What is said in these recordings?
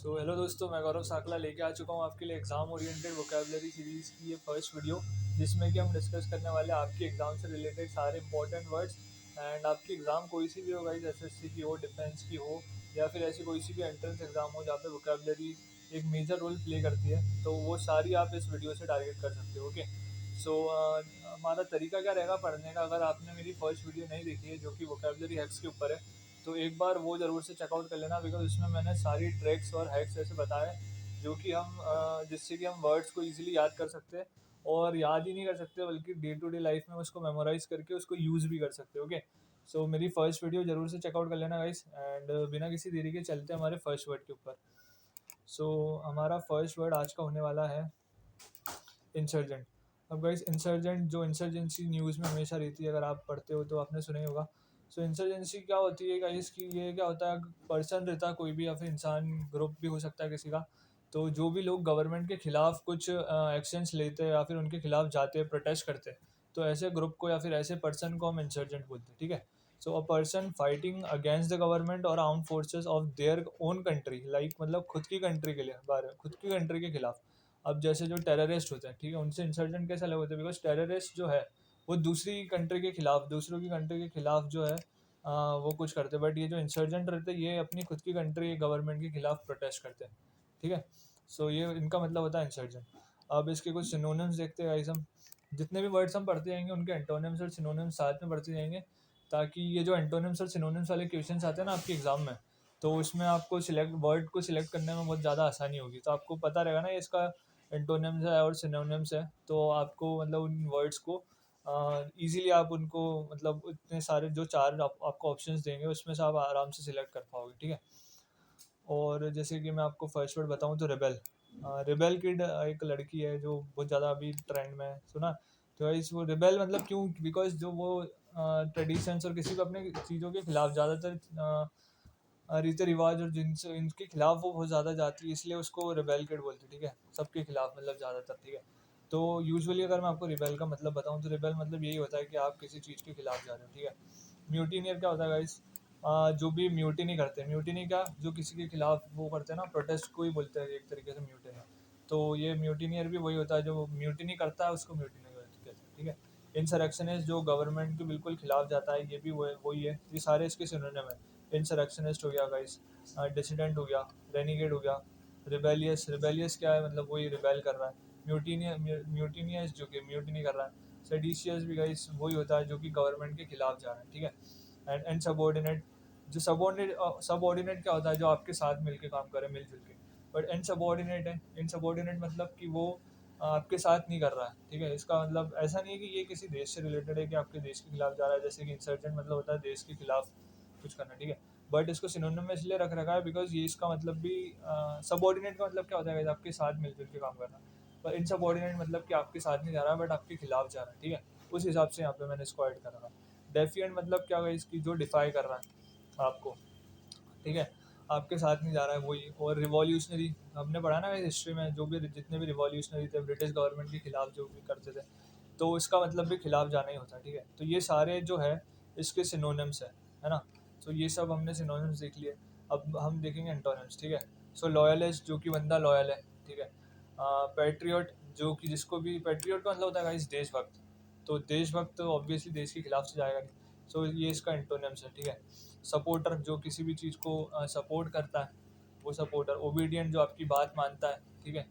Hello दोस्तों, मैं गौरव साकला लेके आ चुका हूँ आपके लिए एग्ज़ाम ओरिएंटेड वोकेबलरी सीरीज़ की ये फर्स्ट वीडियो, जिसमें कि हम डिस्कस करने वाले हैं आपके एग्ज़ाम से रिलेटेड सारे इंपॉर्टेंट वर्ड्स। एंड आपकी एग्ज़ाम कोई सी भी हो, गाइस, एसएससी की हो, डिफेंस की हो, या फिर ऐसी कोई सी भी एंट्रेंस एग्ज़ाम हो जहाँ पे वोकेबलरी एक मेजर रोल प्ले करती है, तो वो सारी आप इस वीडियो से टारगेट कर सकते हो। ओके, सो हमारा तरीका क्या रहेगा पढ़ने का। अगर आपने मेरी फर्स्ट वीडियो नहीं देखी है जो कि वोकेबलरी हैक्स के ऊपर है, तो एक बार वो ज़रूर से चेकआउट कर लेना, बिकॉज उसमें मैंने सारी ट्रिक्स और हैक्स ऐसे बताए जो कि हम जिससे कि हम वर्ड्स को इजीली याद कर सकते हैं, और याद ही नहीं कर सकते बल्कि डे टू डे लाइफ में उसको मेमोराइज करके उसको यूज़ भी कर सकते हो। ओके, सो मेरी फर्स्ट वीडियो ज़रूर से चेकआउट कर लेना गाइस। एंड बिना किसी देरी के चलते हैं हमारे फर्स्ट वर्ड के ऊपर। सो हमारा फर्स्ट वर्ड आज का होने वाला है इंसर्जेंट। अब गाइस, इंसर्जेंट जो इंसर्जेंसी न्यूज़ में हमेशा रहती है, अगर आप पढ़ते हो तो आपने सुना ही होगा। सो इंसर्जेंसी क्या होती है गाइस कि ये क्या होता है, पर्सन रहता है कोई भी, या फिर इंसान, ग्रुप भी हो सकता है किसी का। तो जो भी लोग गवर्नमेंट के खिलाफ कुछ एक्शंस लेते हैं या फिर उनके खिलाफ जाते हैं, प्रोटेस्ट करते हैं, तो ऐसे ग्रुप को या फिर ऐसे पर्सन को हम इंसर्जेंट बोलते हैं। ठीक है, so a person fighting against the government और armed forces of their own country, like मतलब खुद की कंट्री के लिए, खुद की कंट्री के खिलाफ। अब जैसे जो टेररिस्ट होते हैं, ठीक है, उनसे इंसर्जेंट कैसे अलग होते हैं, बिकॉज टेररिस्ट जो है वो दूसरी कंट्री के खिलाफ, दूसरों की कंट्री के खिलाफ जो है वो कुछ करते हैं। बट ये जो इंसर्जेंट रहते हैं ये अपनी खुद की कंट्री गवर्नमेंट के खिलाफ प्रोटेस्ट करते हैं। ठीक है, सो ये इनका मतलब होता है इंसर्जेंट। अब इसके कुछ सिनोनिम्स देखते हैं गाइस हम। जितने भी वर्ड्स हम पढ़ते जाएंगे उनके एंटोनिम्स और सिनोनिम्स साथ में पढ़ते जाएंगे, ताकि ये जो एंटोनिम्स और सिनोनिम्स वाले क्वेश्चंस आते हैं ना आपके एग्जाम में, तो उसमें आपको वर्ड को सिलेक्ट करने में बहुत ज़्यादा आसानी होगी। तो आपको पता रहेगा ना ये इसका एंटोनिम्स है और सिनोनिम्स है, तो आपको मतलब उन वर्ड्स को इजीली आप उनको, मतलब इतने सारे जो चार आपको ऑप्शंस देंगे उसमें से आप आराम से सिलेक्ट कर पाओगे। ठीक है, और जैसे कि मैं आपको फर्स्ट वर्ड बताऊं तो रेबेल। रेबेल किड एक लड़की है जो बहुत ज़्यादा अभी ट्रेंड में है, सुना। तो इस वो रेबेल मतलब क्यों, बिकॉज जो वो ट्रेडिशंस और किसी को अपने चीज़ों के खिलाफ ज़्यादातर रीति रिवाज और जिनसे इनके खिलाफ वो बहुत ज़्यादा जाती है, इसलिए उसको रिबेल किड बोलते हैं। ठीक है, सबके खिलाफ मतलब ज़्यादातर। ठीक है, तो यूजुअली अगर मैं आपको रिबेल का मतलब बताऊं तो रिबेल मतलब यही होता है कि आप किसी चीज़ के खिलाफ जा रहे हो। ठीक है, म्यूटिनियर क्या होता है गाइस, जो भी म्यूटिनी करते हैं, म्यूटिनी क्या, जो किसी के खिलाफ वो करते हैं ना, प्रोटेस्ट को ही बोलते हैं एक तरीके से म्यूटिनी। तो ये म्यूटिनियर भी वही होता है, जो म्यूटिनी करता है उसको म्यूटिनी कहते हैं। ठीक है, इंसरेक्शनिस्ट जो गवर्नमेंट के बिल्कुल खिलाफ जाता है, ये भी वही है। ये सारे इसके सिनोनिम है। इंसरेक्शनिस्ट हो गया गाइस, डिसिडेंट हो गया, रेनिगेड हो गया, रिबेलियस। रिबेलियस क्या है, मतलब वही रिबेल कर रहा है। म्यूटिनियस जो कि म्यूटिनी कर रहा है। सेडिशियस भी गाइस वही होता है जो कि गवर्नमेंट के खिलाफ जा रहा है। ठीक है, एंड सबऑर्डिनेट, जो सबऑर्डिनेट क्या होता है, जो आपके साथ मिलके काम करे, मिलजुल के। बट इनसबऑर्डिनेट है, इनसबऑर्डिनेट मतलब कि वो आपके साथ नहीं कर रहा है। ठीक है, इसका मतलब ऐसा नहीं है कि ये किसी देश से रिलेटेड है कि आपके देश के खिलाफ जा रहा है, जैसे कि इंसर्जेंट मतलब होता है देश के खिलाफ कुछ करना। ठीक है, बट इसको सिनोनिम में इसलिए रख रखा है बिकॉज ये इसका मतलब भी, सबऑर्डिनेट का मतलब क्या होता है, आपके साथ मिलजुल के काम करना। पर इनसबऑर्डिनेट मतलब कि आपके साथ नहीं जा रहा है बट आपके खिलाफ जा रहा है। ठीक है, उस हिसाब से यहाँ पे मैंने इसको ऐड कर रखा है। डेफिएंट मतलब क्या है, इसकी जो डिफाई कर रहा है आपको। ठीक है, आपके साथ नहीं जा रहा है वही। और रिवॉल्यूशनरी हमने पढ़ा ना हिस्ट्री में, जो भी जितने भी रिवॉल्यूशनरी थे ब्रिटिश गवर्नमेंट के खिलाफ जो भी करते थे, तो इसका मतलब भी खिलाफ जाना ही होता है। ठीक है, तो ये सारे जो है इसके सिनोनिम्स है ना। तो ये सब हमने सिनोनिम्स देख लिए। अब हम देखेंगे एंटोनिम्स। ठीक है, सो लॉयलिस्ट जो कि बंदा लॉयल है। ठीक है, पैट्रियट जो कि जिसको भी, पैट्रियट का मतलब होता है गाइस देशभक्त। तो देशभक्त तो ऑब्वियसली देश के खिलाफ से जाएगा नहीं, सो ये इसका एंटोनिम्स है। ठीक है, सपोर्टर जो किसी भी चीज़ को सपोर्ट करता है, वो सपोर्टर। ओबीडियंट जो आपकी बात मानता है। ठीक है,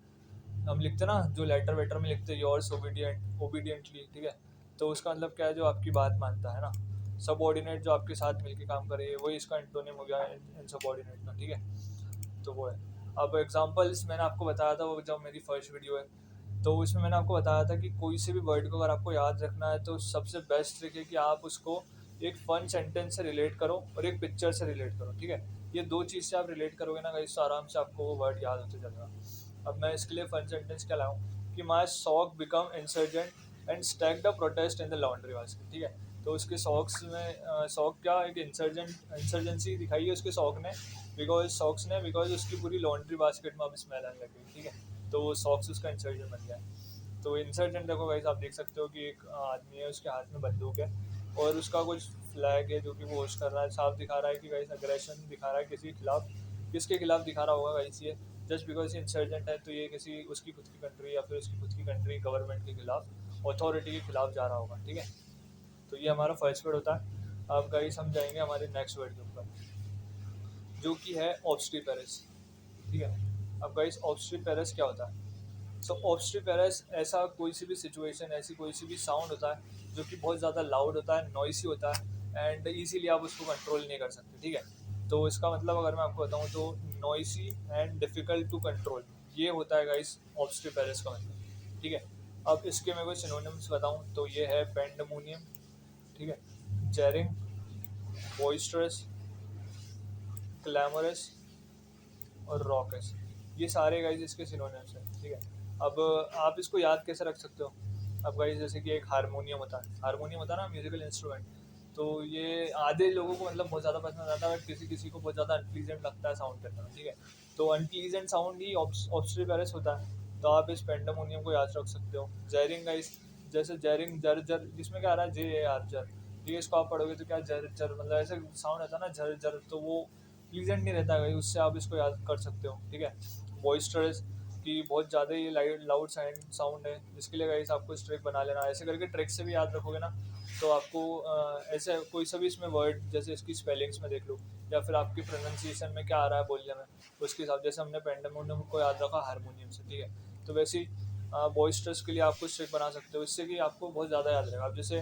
हम लिखते ना जो लेटर वेटर में लिखते हैं, योर्स ओबीडियंट, ओबीडियंटली। ठीक है, तो उसका मतलब क्या है, जो आपकी बात मानता है ना। सबऑर्डिनेट जो आपके साथ मिलके काम करे, वही इसका एंटोनिम हो गया इन सबऑर्डिनेट का। ठीक है, तो वो है। अब एग्जांपल्स मैंने आपको बताया था वो जब मेरी फर्स्ट वीडियो है, तो उसमें मैंने आपको बताया था कि कोई से भी वर्ड को अगर आपको याद रखना है तो सबसे बेस्ट ट्रिक है कि आप उसको एक फन सेंटेंस से रिलेट करो और एक पिक्चर से रिलेट करो। ठीक है, ये दो चीज़ से आप रिलेट करोगे ना गाइस, तो आराम से आपको वो वर्ड याद होते जाएगा। अब मैं इसके लिए फन सेंटेंस क्या लाऊं कि my sock become insurgent and stack the protest in the laundry basket. ठीक है, तो उसके सॉक्स में सॉक क्या एक इंसर्जेंसी दिखाई है उसके सॉक ने, बिकॉज उसकी पूरी लॉन्ड्री बास्केट में अब स्मेल आने लगी। ठीक है, तो वो सॉक्स उसका इंसर्जेंट बन गया है। तो इंसर्जेंट देखो गाइस, आप देख सकते हो कि एक आदमी है, उसके हाथ में बंदूक है और उसका कुछ फ्लैग है जो कि वो होस्ट कर रहा है, साफ दिखा रहा है कि गाइस अग्रेशन दिखा रहा है किसी के खिलाफ, किसके खिलाफ दिखा रहा होगा गाइस ये, जस्ट बिकॉज ये इंसर्जेंट है तो ये किसी उसकी खुद की कंट्री या फिर उसकी खुद की कंट्री गवर्नमेंट के खिलाफ, अथॉरिटी के खिलाफ जा रहा होगा, ठीक है। तो ये हमारा फर्स्ट वर्ड होता है। अब गाइस हम जाएंगे हमारे नेक्स्ट वर्ड के ऊपर, जो कि है ऑब्स्टिपेरस, ठीक है। अब गाइस ऑब्स्टिपेरस क्या होता है? सो ऑब्स्टिपेरस ऐसा कोई सी भी सिचुएशन, ऐसी कोई सी भी साउंड होता है जो कि बहुत ज़्यादा लाउड होता है, नॉइसी होता है एंड इजीली आप उसको कंट्रोल नहीं कर सकते, ठीक है। तो इसका मतलब अगर मैं आपको बताऊँ तो noisy and difficult to control, ये होता है गाइस ऑब्स्टिपेरस का मतलब, ठीक है। अब इसके मैं कोई सिनोनिम्स बताऊँ तो ये है पेंडेमोनियम, ठीक है, जेरिंग, बॉइस्टरस, क्लैमरस और रॉकस, ये सारे गाइज इसके सिनोनिम्स हैं, ठीक है। अब आप इसको याद कैसे रख सकते हो? अब गाइज जैसे कि एक हारमोनियम होता है, हारमोनियम होता है ना म्यूजिकल इंस्ट्रूमेंट, तो ये आधे लोगों को मतलब बहुत ज़्यादा पसंद आता है, बट किसी किसी को बहुत ज़्यादा अनप्लीजेंट लगता है साउंड करना, ठीक है। तो अनप्लीजेंट साउंड ही ऑब्स्ट्रीपेरस होता है, तो आप इस पेंडेमोनियम को याद रख सकते हो। जैरिंग गाइज, जैसे जैरिंग जर जर, जिसमें क्या आ रहा है JAR जर, ठीक है, इसको आप पढ़ोगे तो क्या जर जर मतलब ऐसे साउंड आता है ना जर जर, तो वो प्लीजेंट नहीं रहता है, उससे आप इसको याद कर सकते हो, ठीक है। बॉइस्टरस की बहुत ज़्यादा ही लाउड साउंड है, जिसके लिए गाइस आपको इस ट्रिक बना लेना, ऐसे करके ट्रिक से भी याद रखोगे ना तो आपको ऐसे कोई सा भी इसमें वर्ड जैसे इसकी स्पेलिंग्स में देख लो या फिर आपकी प्रोनाउंसिएशन में क्या आ रहा है बोलने में, उसके हिसाब जैसे हमने पेंडेमोनियम को याद रखा हारमोनियम से, ठीक है। तो वैसे ही बॉइस्टर्स के लिए आपको ट्रिक बना सकते हो, इससे कि आपको बहुत ज़्यादा याद रहेगा। अब जैसे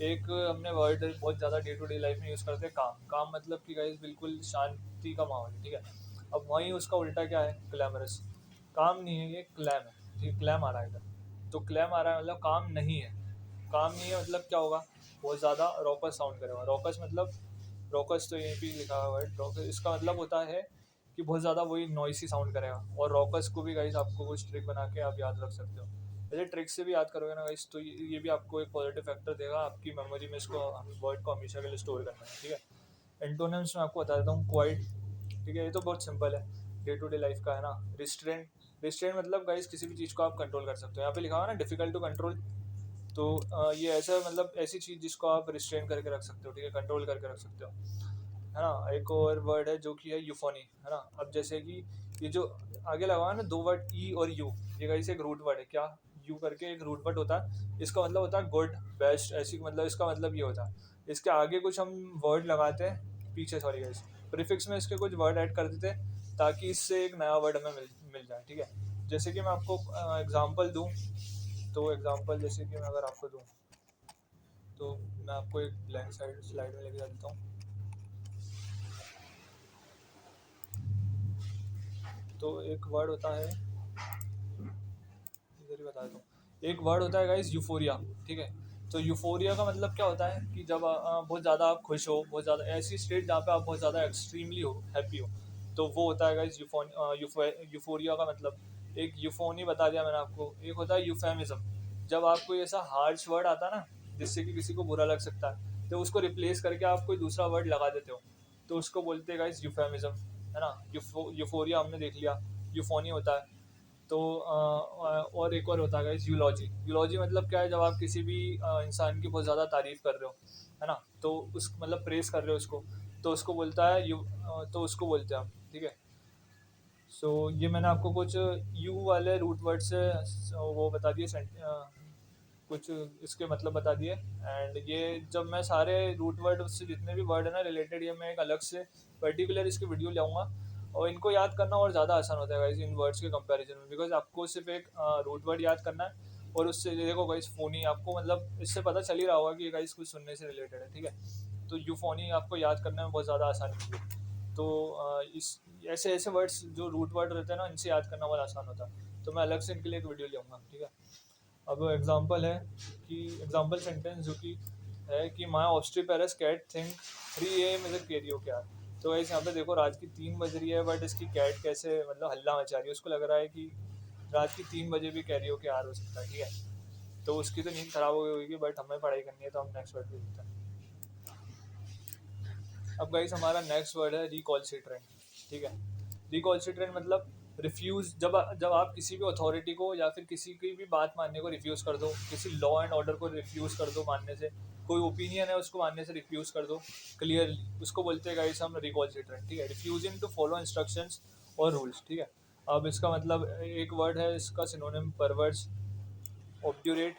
एक हमने वर्ड बहुत ज़्यादा डे टू डे लाइफ में यूज़ करते हैं, काम, काम मतलब कि गाइस बिल्कुल शांति का माहौल है, ठीक है। अब वहीं उसका उल्टा क्या है, ग्लैमरस, काम नहीं है ये क्लैम है, ठीक है, क्लैम आ रहा है इधर, तो क्लैम आ रहा है मतलब काम नहीं है, काम नहीं है मतलब क्या होगा, बहुत ज़्यादा रॉकस साउंड करेगा। रॉकस मतलब, रॉकस तो यहीं पे लिखा हुआ है, रॉकस इसका मतलब होता है कि बहुत ज़्यादा वही नॉइसी साउंड करेगा, और रॉकस को भी गाइस आपको कुछ ट्रिक बना के आप याद रख सकते हो। ऐसे ट्रिक से भी याद करोगे ना गाइस तो ये भी आपको एक पॉजिटिव फैक्टर देगा आपकी मेमोरी में, इसको वर्ड को हमेशा के लिए स्टोर करना है, ठीक है। एंटोनिम्स मैं आपको बता देता हूँ, क्वाइट, ठीक है, ये तो बहुत सिंपल है, डे टू डे लाइफ का है ना। रिस्ट्रेंट, रिस्ट्रेंट मतलब गाइस किसी भी चीज़ को आप कंट्रोल कर सकते हो, यहाँ पे लिखा हुआ है ना डिफिकल्ट टू कंट्रोल, तो ये ऐसा मतलब ऐसी चीज़ जिसको आप रिस्ट्रेन करके रख सकते हो, ठीक है, कंट्रोल करके रख सकते हो, है ना। एक और वर्ड है जो कि है यूफोनी, है ना। अब जैसे कि ये जो आगे लगा हुआ है ना दो वर्ड ई और यू, ये गाइस एक रूट वर्ड है, क्या, यू करके एक रूट वर्ड होता है, इसका मतलब होता है गुड, बेस्ट, ऐसी मतलब इसका मतलब ये होता है। इसके आगे कुछ हम वर्ड लगाते हैं पीछे, सॉरी गाइस, प्रीफिक्स में इसके कुछ वर्ड ऐड कर देते हैं ताकि इससे एक नया वर्ड हमें मिल जाए, ठीक है। जैसे कि मैं आपको एग्जांपल दूं, तो एग्जांपल जैसे कि मैं अगर आपको दूं तो मैं आपको एक ब्लैंक साइड स्लाइड में लेके जा देता हूँ। तो एक वर्ड होता है, इधर ही बता देता हूँ, एक वर्ड होता है गाइस यूफोरिया, ठीक है। तो यूफोरिया का मतलब क्या होता है कि जब बहुत ज़्यादा आप खुश हो, बहुत ज़्यादा ऐसी स्टेट जहाँ पे आप बहुत ज़्यादा एक्सट्रीमली हो हैप्पी हो, तो वो होता है गाइस यूफोरिया का मतलब। एक यूफोनी बता दिया मैंने आपको, एक होता है यूफेमिज्म, जब आप कोई ऐसा हार्श वर्ड आता है ना जिससे कि किसी को बुरा लग सकता है, तो उसको रिप्लेस करके आप कोई दूसरा वर्ड लगा देते हो, तो उसको बोलते हैं गाइस यूफेमिज्म, है ना। यूफोरिया हमने देख लिया, यूफोनी होता है। तो और एक और होता है यूलॉजी, यूलॉजी मतलब क्या है, जब आप किसी भी इंसान की बहुत ज़्यादा तारीफ कर रहे हो, है ना, तो उस मतलब प्रेस कर रहे हो उसको, तो उसको बोलता है तो उसको बोलते हैं हम, ठीक है। सो ये मैंने आपको कुछ यू वाले रूट वर्ड से वो बता दिए, कुछ इसके मतलब बता दिए, एंड ये जब मैं सारे रूट वर्ड से जितने भी वर्ड है ना रिलेटेड, ये मैं एक अलग से पर्टिकुलर इसकी वीडियो लाऊंगा, और इनको याद करना और ज़्यादा आसान होता है गाइस इन वर्ड्स के कंपैरिजन में, बिकॉज आपको सिर्फ एक रूट वर्ड याद करना है, और उससे देखो गाइस फोनी, आपको मतलब इससे पता चल ही रहा होगा कि गाइस कुछ सुनने से रिलेटेड है, ठीक है। तो यूफोनी आपको याद करने में बहुत ज़्यादा आसानी होगी। तो इस ऐसे ऐसे वर्ड्स जो रूट वर्ड रहते हैं ना, इनसे याद करना बहुत आसान होता है, तो मैं अलग से इनके लिए एक वीडियो लूँगा, ठीक है। अब एग्जांपल है कि एग्जांपल सेंटेंस जो कि है कि my obstreperous cat think 3 AM is a karaoke यार। तो गाइस यहाँ पे देखो रात की 3 बज रही है, बट इसकी कैट कैसे मतलब हल्ला मचा रही है, उसको लग रहा है कि रात की 3 बजे भी कैरियोके यार हो सकता है, ठीक है। तो उसकी तो नींद खराब हो गई होगी, बट हमें पढ़ाई करनी है तो हम नेक्स्ट वर्ड पे देखते हैं। अब गाइस हमारा नेक्स्ट वर्ड है रिकॉल्सिट्रेंट, ठीक है। रिकॉल्सिट्रेंट मतलब रिफ्यूज़, जब जब आप किसी भी अथॉरिटी को या फिर किसी की भी बात मानने को रिफ्यूज़ कर दो, किसी लॉ एंड ऑर्डर को रिफ्यूज़ कर दो मानने से, कोई ओपिनियन है उसको मानने से रिफ्यूज़ कर दो क्लियरली, उसको बोलते हैं गाइस हम रिकॉल्सिट्रेंट, ठीक है। रिफ्यूजिंग टू फॉलो इंस्ट्रक्शंस और रूल्स, ठीक है। अब इसका मतलब एक वर्ड है इसका सिनोनिम परवर्स, ऑब्ड्यूरेट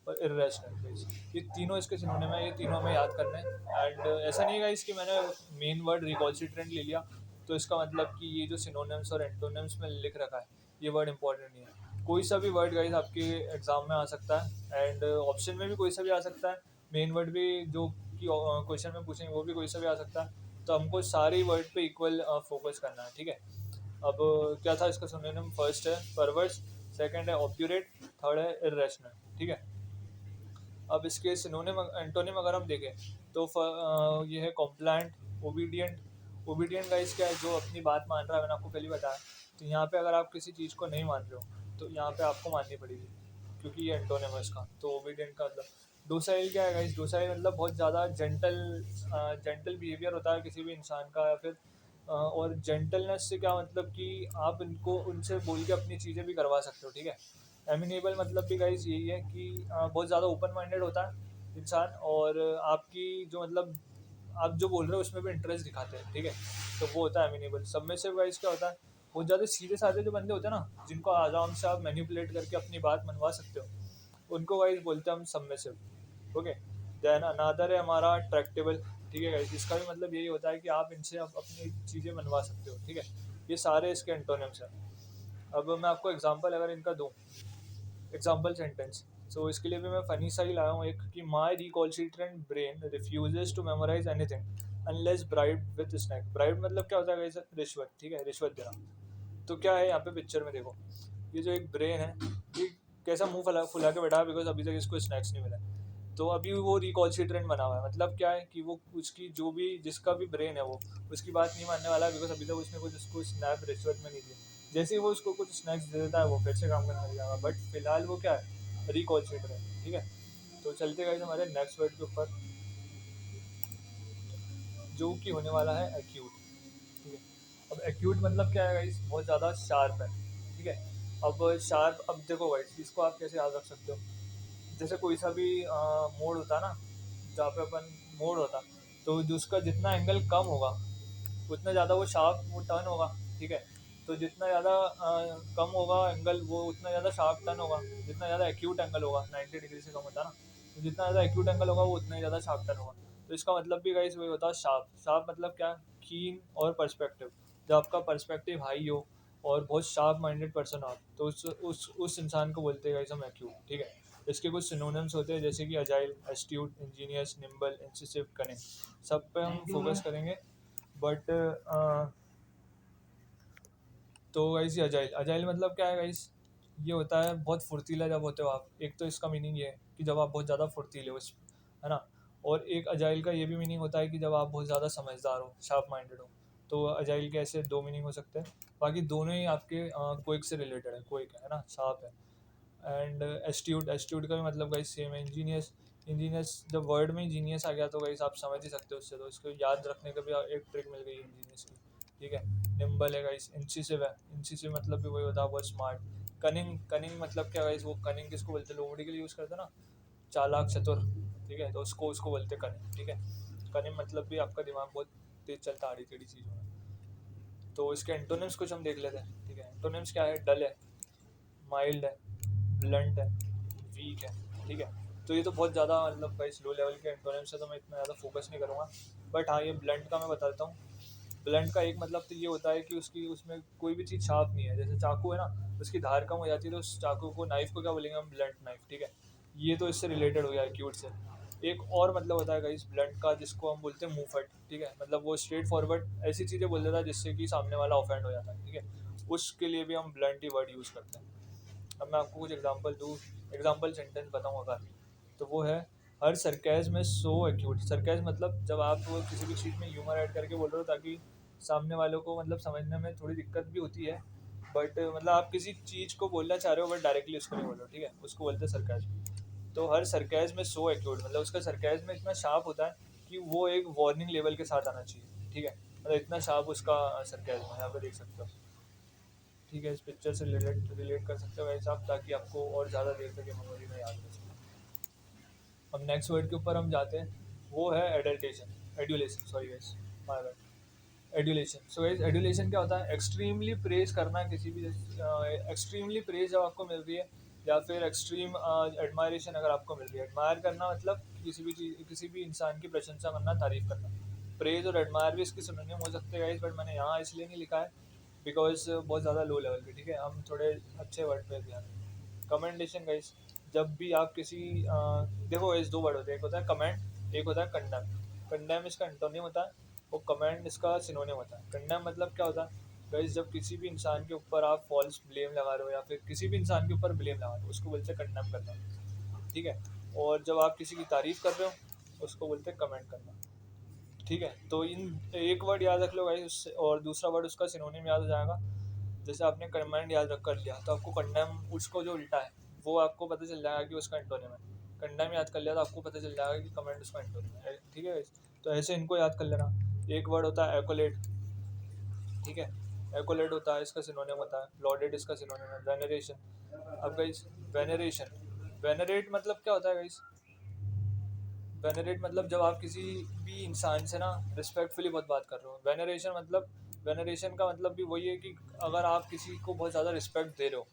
और इर्रेशनल, ये तीनों इसके सिनोनिम है, ये तीनों हमें याद करना है। एंड ऐसा नहीं है इसकी मैंने मेन वर्ड रिकॉल्सिट्रेंट ले लिया तो इसका मतलब कि ये जो सिनोनिम्स और एंटोनिम्स में लिख रखा है ये वर्ड इंपॉर्टेंट नहीं है। कोई सा भी वर्ड गाइस आपके एग्जाम में आ सकता है एंड ऑप्शन में भी कोई सा भी आ सकता है, मेन वर्ड भी जो कि क्वेश्चन में पूछेंगे वो भी कोई सा भी आ सकता है। तो हमको सारे वर्ड पे इक्वल फोकस करना है, ठीक है। अब क्या था इसका सिनोनिम, फर्स्ट है परवर्स, सेकंड है ऑब्ड्यूरेट, थर्ड है इर्रेशनल, ठीक है। अब इसके सिनोनिम एंटोनिम अगर हम देखें तो ये है कॉम्प्लायंट, ओबीडियंट। ओबीडियंट गाइस क्या है, जो अपनी बात मान रहा है, मैंने आपको पहले बताया। तो यहाँ पे अगर आप किसी चीज़ को नहीं मान रहे हो तो यहाँ पे आपको माननी पड़ेगी क्योंकि ये एंटोनिम है इसका। तो ओबीडियंट का मतलब डोसाइल क्या है गाइस, डोसाइल मतलब बहुत ज़्यादा जेंटल बिहेवियर होता है किसी भी इंसान का, या फिर और जेंटलनेस से क्या मतलब कि आप इनको उनसे बोल के अपनी चीज़ें भी करवा सकते हो, ठीक है। एमिनेबल मतलब भी गाइस यही है कि बहुत ज़्यादा ओपन माइंडेड होता है इंसान, और आपकी जो मतलब आप जो बोल रहे हो उसमें भी इंटरेस्ट दिखाते हैं, ठीक है। तो वो होता है एमिनेबल। सबमिसिव गाइस क्या होता है, बहुत ज़्यादा सीधे साधे जो बंदे होते हैं ना, जिनको आराम से आप मैनिपुलेट करके अपनी बात मनवा सकते हो, उनको गाइस बोलते हैं हम सबमिसिव, ओके। देन अनादर है हमारा ट्रैक्टेबल, ठीक है गाइस। इसका भी मतलब यही होता है कि आप इनसे आप अपनी चीज़ें मनवा सकते हो, ठीक है। ये सारे इसके एंटोनिम्स हैं। अब मैं आपको एग्जांपल अगर इनका दूँ, एग्जाम्पल सेंटेंस, सो इसके लिए भी मैं फ़नी सा ही लाया हूँ एक, कि my recalcitrant brain refuses to memorise anything unless bribe with snack. Bribe मतलब क्या होता है गाइस, रिश्वत, ठीक है, रिश्वत देना। तो क्या है यहाँ पे पिक्चर में देखो, ये जो एक ब्रेन है ये कैसा मुंह फुला फुला के बैठा है, बिकॉज अभी तक इसको स्नैक्स नहीं मिला है। तो अभी वो रिकॉल्सिट्रेंट बना हुआ है, मतलब क्या है कि वो उसकी जो भी जिसका भी ब्रेन है वो उसकी बात नहीं मानने वाला है, बिकॉज अभी तक उसने कुछ उसको स्नैप रिश्वत में नहीं दिया। जैसे ही वो उसको कुछ स्नैक्स दे देता है वो फिर से काम करने लग जाएगा, बट फिलहाल वो क्या है, रिकॉल्सिट्रेंट, ठीक है। तो चलते गए हमारे नेक्स्ट वर्ड के ऊपर, जो कि होने वाला है एक्यूट, ठीक है। अब एक्यूट मतलब क्या है गाइस, बहुत ज़्यादा शार्प है, ठीक है। अब शार्प, अब देखो गाइस इसको आप कैसे याद रख सकते हो, जैसे कोई सा भी मोड होता है ना, जहाँ पे अपन मोड होता, तो जो उसका जितना एंगल कम होगा उतना ज़्यादा वो शार्प वो टर्न होगा, ठीक है। तो जितना ज़्यादा कम होगा एंगल वो उतना ज़्यादा शार्प टर्न होगा, जितना ज़्यादा एक्यूट एंगल होगा 90 डिग्री से कम होता है ना, तो जितना ज़्यादा एक्यूट एंगल होगा वो उतना ही ज़्यादा शार्प टर्न होगा। तो इसका मतलब भी गाइस वही होता है शार्प। शार्प मतलब क्या, कीन और पर्सपेक्टिव, जब आपका पर्सपेक्टिव हाई हो और बहुत शार्प माइंडेड पर्सन हो, तो उस इंसान को बोलते हैं गाइस हम एक्यूट, ठीक है। इसके कुछ सिनोनिम्स होते हैं जैसे कि agile, astute, ingenious, nimble, incisive, cunning, सब पे हम फोकस करेंगे। बट तो गाइस ये अजाइल, अजाइल मतलब क्या है गाइस, ये होता है बहुत फुर्तीला जब होते हो आप। एक तो इसका मीनिंग ये है कि जब आप बहुत ज़्यादा फुर्तीले हो है ना। और एक अजाइल का ये भी मीनिंग होता है कि जब आप बहुत ज़्यादा समझदार हो, शार्प माइंडेड हो। तो अजाइल के ऐसे दो मीनिंग हो सकते हैं, बाकी दोनों ही आपके क्विक से रिलेटेड है, क्विक है ना, शार्प है। एंड एस्ट्यूट, एस्ट्यूट का भी मतलब गाइस सेम है। इंजीनियस, इंजीनियस जब वर्ड में जीनियस आ गया तो गाइस आप समझ ही सकते हो उससे, तो इसको याद रखने का भी एक ट्रिक मिल गई इंजीनियस की, ठीक है। निम्बल है गाइस, इंसिसिव है, इंसिसिव मतलब भी वही होता है बहुत स्मार्ट। कनिंग, कनिंग मतलब क्या गाइस, वो कनिंग किसको बोलते हैं, लोमड़ी के लिए यूज़ करते हैं ना, चालाक चतुर, ठीक है। तो उसको उसको बोलते हैं कनिंग, ठीक है। कनिंग मतलब भी आपका दिमाग बहुत तेज चलता है आड़ी टेढ़ी चीज़ों में। तो इसके एंटोनिम्स कुछ हम देख लेते हैं, ठीक है। एंटोनिम्स क्या है, डल है, माइल्ड है, ब्लंट है, वीक है, ठीक है। तो ये तो बहुत ज़्यादा मतलब भाई लो लेवल के एंटोनिम्स है, तो मैं इतना ज़्यादा फोकस नहीं करूँगा। बट हाँ, ये ब्लंट का मैं बताता हूँ। ब्लंट का एक मतलब तो ये होता है कि उसकी उसमें कोई भी चीज़ शार्प नहीं है, जैसे चाकू है ना, उसकी धार कम हो जाती है तो उस चाकू को, नाइफ को क्या बोलेंगे हम, ब्लंट नाइफ, ठीक है। ये तो इससे रिलेटेड हो गया एक्यूट से। एक और मतलब होता है इस ब्लंट का जिसको हम बोलते हैं मुंहफट, ठीक है। मतलब वो स्ट्रेट फॉरवर्ड ऐसी चीज़ें बोल देता है जिससे कि सामने वाला ऑफेंड हो जाता है, ठीक है। उसके लिए भी हम ब्लंट ही वर्ड यूज़ करते हैं। अब मैं आपको कुछ एग्जांपल दूँ, एग्जांपल सेंटेंस बताऊँ अगर, तो वो है हर सरकैज़ में सो एक्यूट। सरकैज़ मतलब जब आप किसी भी चीज़ में ह्यूमर ऐड करके बोल रहे हो ताकि सामने वालों को मतलब समझने में थोड़ी दिक्कत भी होती है, बट मतलब आप किसी चीज़ को बोलना चाह रहे हो बट डायरेक्टली उसको नहीं बोल रहे हो, ठीक है, उसको बोलते हैं सरकैज़म। तो हर सरकैज़ में सो एक्यूट मतलब उसका सरकैज़ में इतना शार्प होता है कि वो एक वार्निंग लेवल के साथ आना चाहिए, ठीक है। मतलब इतना शार्प उसका सरकैज़म है, यहाँ पे देख सकते हो, ठीक है। इस पिक्चर से रिलेट रिलेट कर सकते हो वैसे आप, ताकि आपको और ज़्यादा देर तक ये मेमोरी में याद रह सके। अब नेक्स्ट वर्ड के ऊपर हम जाते हैं, वो है adulteration, adulation, sorry guys, my bad. Adulation, so guys adulation क्या होता है? एक्सट्रीमली प्रेज करना किसी भी, एक्सट्रीमली प्रेज जब आपको मिल रही है, या फिर एक्सट्रीम एडमायरेशन अगर आपको मिल रही है। एडमायर करना मतलब किसी भी चीज़, किसी भी इंसान की प्रशंसा करना, तारीफ करना। प्रेज और एडमायर भी इसके सिनोनिम हो सकते हैं गाइस, बट मैंने यहाँ इसलिए नहीं लिखा है बिकॉज बहुत ज़्यादा लो लेवल पे, ठीक है। हम थोड़े अच्छे वर्ड पे ध्यान दें। कमेंडेशन गाइस, जब भी आप किसी देखो गाइस, दो वर्ड होते हैं, एक होता है कमेंड, एक होता है कंडेम। कंडेम इसका एंटोनिम होता है, वो कमेंड इसका सिनोनिम होता है। कंडेम मतलब क्या होता है गाइस? जब किसी भी इंसान के ऊपर आप फॉल्स ब्लेम लगा रहे हो, या फिर किसी भी इंसान के ऊपर ब्लेम लगा रहे हो, उसको बोलते हैं कंडेम करना, ठीक है। और जब आप किसी की तारीफ कर रहे हो, उसको बोलते हैं कमेंट करना, ठीक है। तो इन एक वर्ड याद रख लो गाइस उससे, और दूसरा वर्ड उसका सिनोनिम याद हो जाएगा। जैसे आपने कमेंट याद रख कर लिया, तो आपको कंडेम, उसको जो उल्टा है वो आपको पता चल जाएगा कि उसका एंटोनिम है। कंडेम याद कर लिया तो आपको पता चल जाएगा कि कमेंट उसका एंटोनिम है, ठीक है guys? तो ऐसे इनको याद कर लेना। एक वर्ड होता है एक्कोलेट, ठीक है। एक्कोलेट होता है, इसका सिनोनिम होता है लॉडेड, इसका सिनोनिम है वेनरेशन। अब गाइस वेनरेशन, वेनरेट मतलब क्या होता है गाइस? वेनरेट मतलब जब आप किसी भी इंसान से ना रिस्पेक्टफुली बहुत बात कर रहे हो। वेनरेशन मतलब, वेनरेशन का मतलब भी वही है कि अगर आप किसी को बहुत ज़्यादा रिस्पेक्ट दे रहे हो,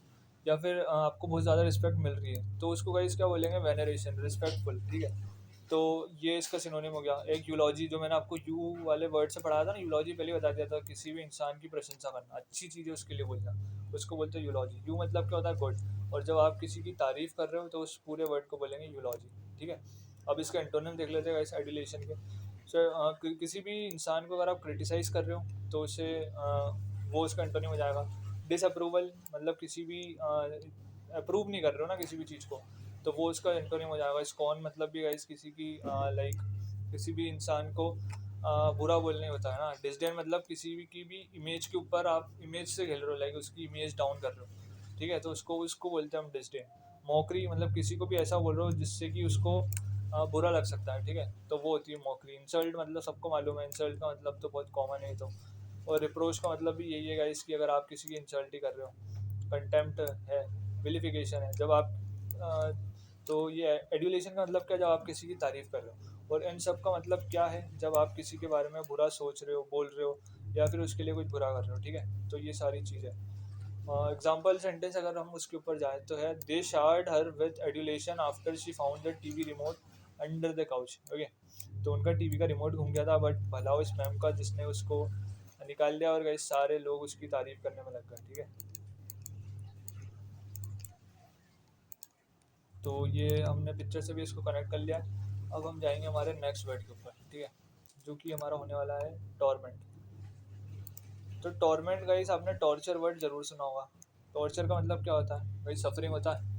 या फिर आपको बहुत ज़्यादा रिस्पेक्ट मिल रही है, तो उसको गाइस क्या बोलेंगे? वेनरेशन, रिस्पेक्टफुल, ठीक है। तो ये इसका सिनोनिम हो गया। एक यूलॉजी, जो मैंने आपको यू वाले वर्ड से पढ़ाया था ना, यूलॉजी पहले बता दिया था, किसी भी इंसान की प्रशंसा करना, अच्छी चीज़ है उसके लिए बोलना, उसको बोलते हैं यूलॉजी। यू मतलब क्या होता है? गुड। और जब आप किसी की तारीफ कर रहे हो तो उस पूरे वर्ड को बोलेंगे यूलॉजी, ठीक है। अब इसका एंटोनिम देख लेते हैं गाइस एडुलेशन के। सर किसी भी इंसान को अगर आप क्रिटिसाइज़ कर रहे हो तो उसे वो उसका एंटोनिम हो जाएगा। डिसअप्रूवल मतलब किसी भी अप्रूव नहीं कर रहे हो ना किसी भी चीज़ को, तो वो उसका एंटोनिम हो जाएगा। स्कॉन मतलब भी गाइस किसी की लाइक किसी भी इंसान को बुरा बोलने होता है ना। डिसडेन मतलब किसी भी की भी इमेज के ऊपर आप इमेज से खेल रहे हो, लाइक उसकी इमेज डाउन कर रहे हो, ठीक है, तो उसको उसको बोलते हैं हम डिसडेन। मॉकरी मतलब किसी को भी ऐसा बोल रहे हो जिससे कि उसको बुरा लग सकता है, ठीक है, तो वो होती है मॉकरी। इंसल्ट मतलब सबको मालूम है, इंसल्ट का मतलब तो बहुत कॉमन है तो। और रिप्रोच का मतलब भी यही है गाइस कि अगर आप किसी की इंसल्ट ही कर रहे हो। कंटेम्प्ट है, विलिफिकेशन है जब आप अ, तो ये एडुलेशन का मतलब क्या? जब आप किसी की तारीफ कर रहे हो। और इन सब का मतलब क्या है? जब आप किसी के बारे में बुरा सोच रहे हो, बोल रहे हो, या फिर उसके लिए कुछ बुरा कर रहे हो, ठीक है, तो ये सारी चीज़ें। एग्जाम्पल सेंटेंस अगर हम उसके ऊपर जाएँ तो है, they showered her with adulation after she found the TV remote under the couch, okay. तो उनका टीवी का रिमोट घूम गया था, बट भला उस मैम का जिसने उसको निकाल लिया, और गए सारे लोग उसकी तारीफ करने में लग गए, ठीक है। तो ये हमने पिक्चर से भी इसको कनेक्ट कर लिया। अब हम जाएंगे हमारे नेक्स्ट वर्ड के ऊपर, ठीक है, जो कि हमारा होने वाला है टॉर्मेंट। तो टॉर्मेंट गाइस, आपने टॉर्चर वर्ड जरूर सुना होगा। टॉर्चर का मतलब क्या होता है भाई? सफरिंग होता है।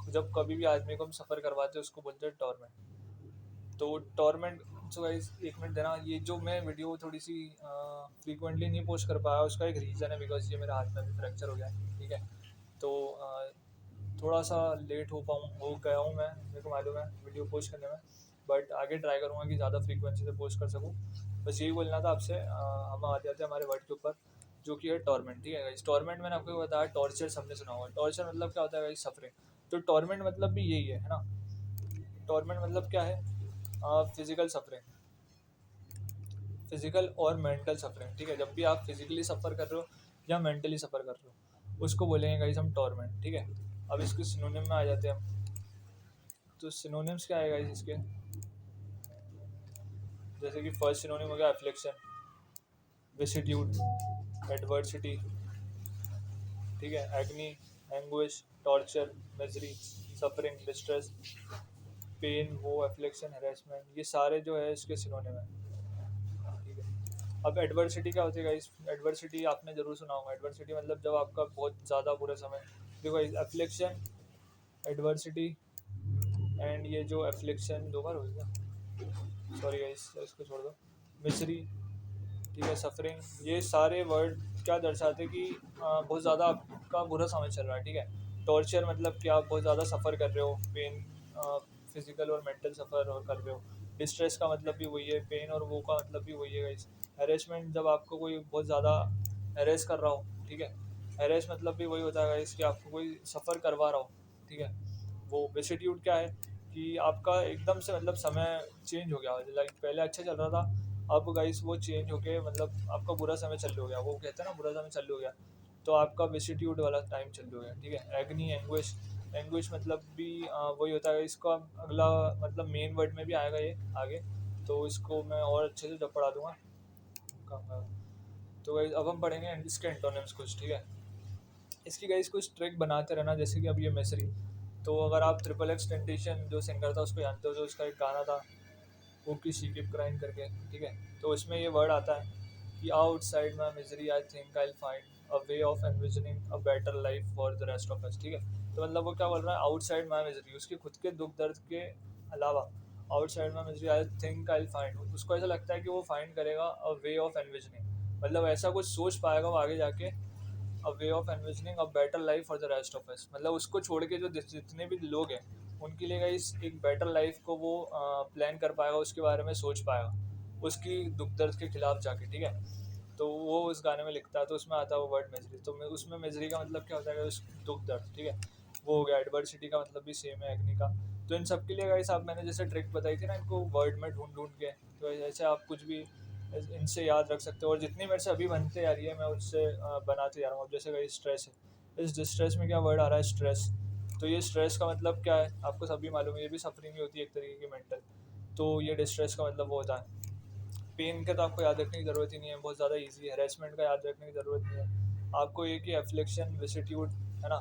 जब कभी भी आदमी को हम सफ़र करवाते हैं उसको बोलते हैं टॉर्मेंट। तो टॉर्मेंट, सो गाइस एक मिनट देना, ये जो मैं वीडियो थोड़ी सी फ्रीक्वेंटली नहीं पोस्ट कर पाया उसका एक रीज़न है, बिकॉज ये मेरे हाथ में भी फ्रैक्चर हो गया है, ठीक है। तो थोड़ा सा लेट हो गया हूँ मैं, मेरे को मालूम है वीडियो पोस्ट करने में, बट आगे ट्राई करूँगा कि ज़्यादा फ्रीक्वेंसी से पोस्ट कर सकूँ। बस यही बोलना था आपसे। हम आ जाते हैं हमारे वर्ड के ऊपर, जो कि है टॉर्मेंट, ठीक है गाइस। टॉर्मेंट मैंने आपको बताया, टॉर्चर सबने सुना होगा। टॉर्चर मतलब क्या होता है गाइस? सफरिंग। तो टॉर्मेंट मतलब भी यही है ना। टॉर्मेंट मतलब क्या है? फिजिकल सफरिंग, फिजिकल और मेंटल सफरिंग, ठीक है। जब भी आप फिजिकली सफ़र कर रहे हो या मेंटली सफ़र कर रहे हो, उसको बोलेंगे गाइस हम टॉर्मेंट, ठीक है। अब इसके सिनोनिम में आ जाते हैं हम। तो सिनोनिम्स क्या है गाइस इसके? जैसे कि फर्स्ट सिनोनिम हो गया एफ्लिक्शन, विसिट्यूड, एडवर्सिटी, ठीक है, agony, anguish, torture, misery, suffering, distress, pain, वो, एफ्लिक्शन, हेरेसमेंट, ये सारे जो है इसके सिनोनिम है, ठीक है। अब एडवर्सिटी क्या होती है गाइस? एडवर्सिटी आपने जरूर सुना होगा। एडवर्सिटी मतलब जब आपका बहुत ज़्यादा बुरा समय, देखो गाइस, एफ्लिक्शन, एडवर्सिटी, एंड ये जो एफ्लिक्शन दो बार हो गया, सॉरी गाइस इसको छोड़ दो, मिसरी, ठीक है, सफरिंग, ये सारे वर्ड क्या दर्शाते कि बहुत ज़्यादा आपका बुरा समय चल रहा है, ठीक है। टॉर्चर मतलब कि आप बहुत ज़्यादा सफ़र कर रहे हो, पेन, फिजिकल और मेंटल सफ़र और कर रहे हो। डिस्ट्रेस का मतलब भी वही है, पेन और वो का मतलब भी वही है गाइस। हैरेसमेंट जब आपको कोई बहुत ज़्यादा हैरेस कर रहा हो, ठीक है। हैरेस मतलब भी वही होता है गाइस कि आपको कोई सफ़र करवा रहा हो, ठीक है। वो विसिट्यूड क्या है? कि आपका एकदम से मतलब समय चेंज हो गया, लाइक पहले अच्छा चल रहा था, अब गाइस वो चेंज हो के मतलब आपका बुरा समय चालू हो गया, वो कहते हैं ना बुरा समय चालू हो गया, तो आपका विसिट्यूड वाला टाइम चालू हो गया, ठीक है। एग्नी एंग्विश, एंग्विश मतलब भी वही होता है, इसका अगला मतलब मेन वर्ड में भी आएगा ये आगे, तो इसको मैं और अच्छे से जब पढ़ा दूंगा। तो गाइस अब हम पढ़ेंगे इसके एंटोनिम्स कुछ, ठीक है। इसकी गाइस कुछ ट्रिक बनाते रहना, जैसे कि अब ये मिसरी, तो अगर आप ट्रिपल एक्स टेंटेशन जो सिंगर था उसको जानते हो, जो उसका एक गाना था वो की शी कीप क्राइंग करके, ठीक है, तो इसमें ये वर्ड आता है कि outside my misery I think I find a way of envisioning a better life for the rest of अस, ठीक है। तो मतलब वो क्या बोल रहा है, आउटसाइड माई मिजरी, उसके खुद के दुख दर्द के अलावा, outside my misery I think I find, उसको ऐसा लगता है कि वो फाइंड करेगा अ वे ऑफ एनविजनिंग, मतलब ऐसा कुछ सोच पाएगा वो आगे जाके, a way of envisioning a better life for the rest of us, मतलब उसको छोड़ के जो जितने भी लोग हैं उनके लिए गाइस एक बेटर लाइफ को वो प्लान कर पाएगा, उसके बारे में सोच पाएगा, उसकी दुख दर्द के खिलाफ जाके, ठीक है। तो वो उस गाने में लिखता है, तो उसमें आता है वो वर्ड मिजरी, तो उसमें मिजरी का मतलब क्या होता है, उस दुख दर्द, ठीक है। वो हो गया, एडवर्सिटी का मतलब भी सेम है एग्नी का। तो इन सब के लिए गाइस आप मैंने जैसे ट्रिक बताई थी ना इनको वर्ड में ढूंढ ढूंढ के, तो ऐसे आप कुछ भी इनसे याद रख सकते हो, और जितनी मेरे से अभी बनते आ रही है मैं उससे बनाते जा रहा हूँ। अब जैसे गाइस स्ट्रेस है, इस डिस्ट्रेस में क्या वर्ड आ रहा है, स्ट्रेस, तो ये स्ट्रेस का मतलब क्या है आपको सभी मालूम है, ये भी सफरिंग ही होती है एक तरीके की मेंटल, तो ये डिस्ट्रेस का मतलब वो होता है। पेन का तो आपको याद रखने की ज़रूरत ही नहीं है, बहुत ज़्यादा इजी है। हैरेसमेंट का याद रखने की ज़रूरत नहीं है आपको, एक ही एफ्लिक्शन विसिट्यूड है ना,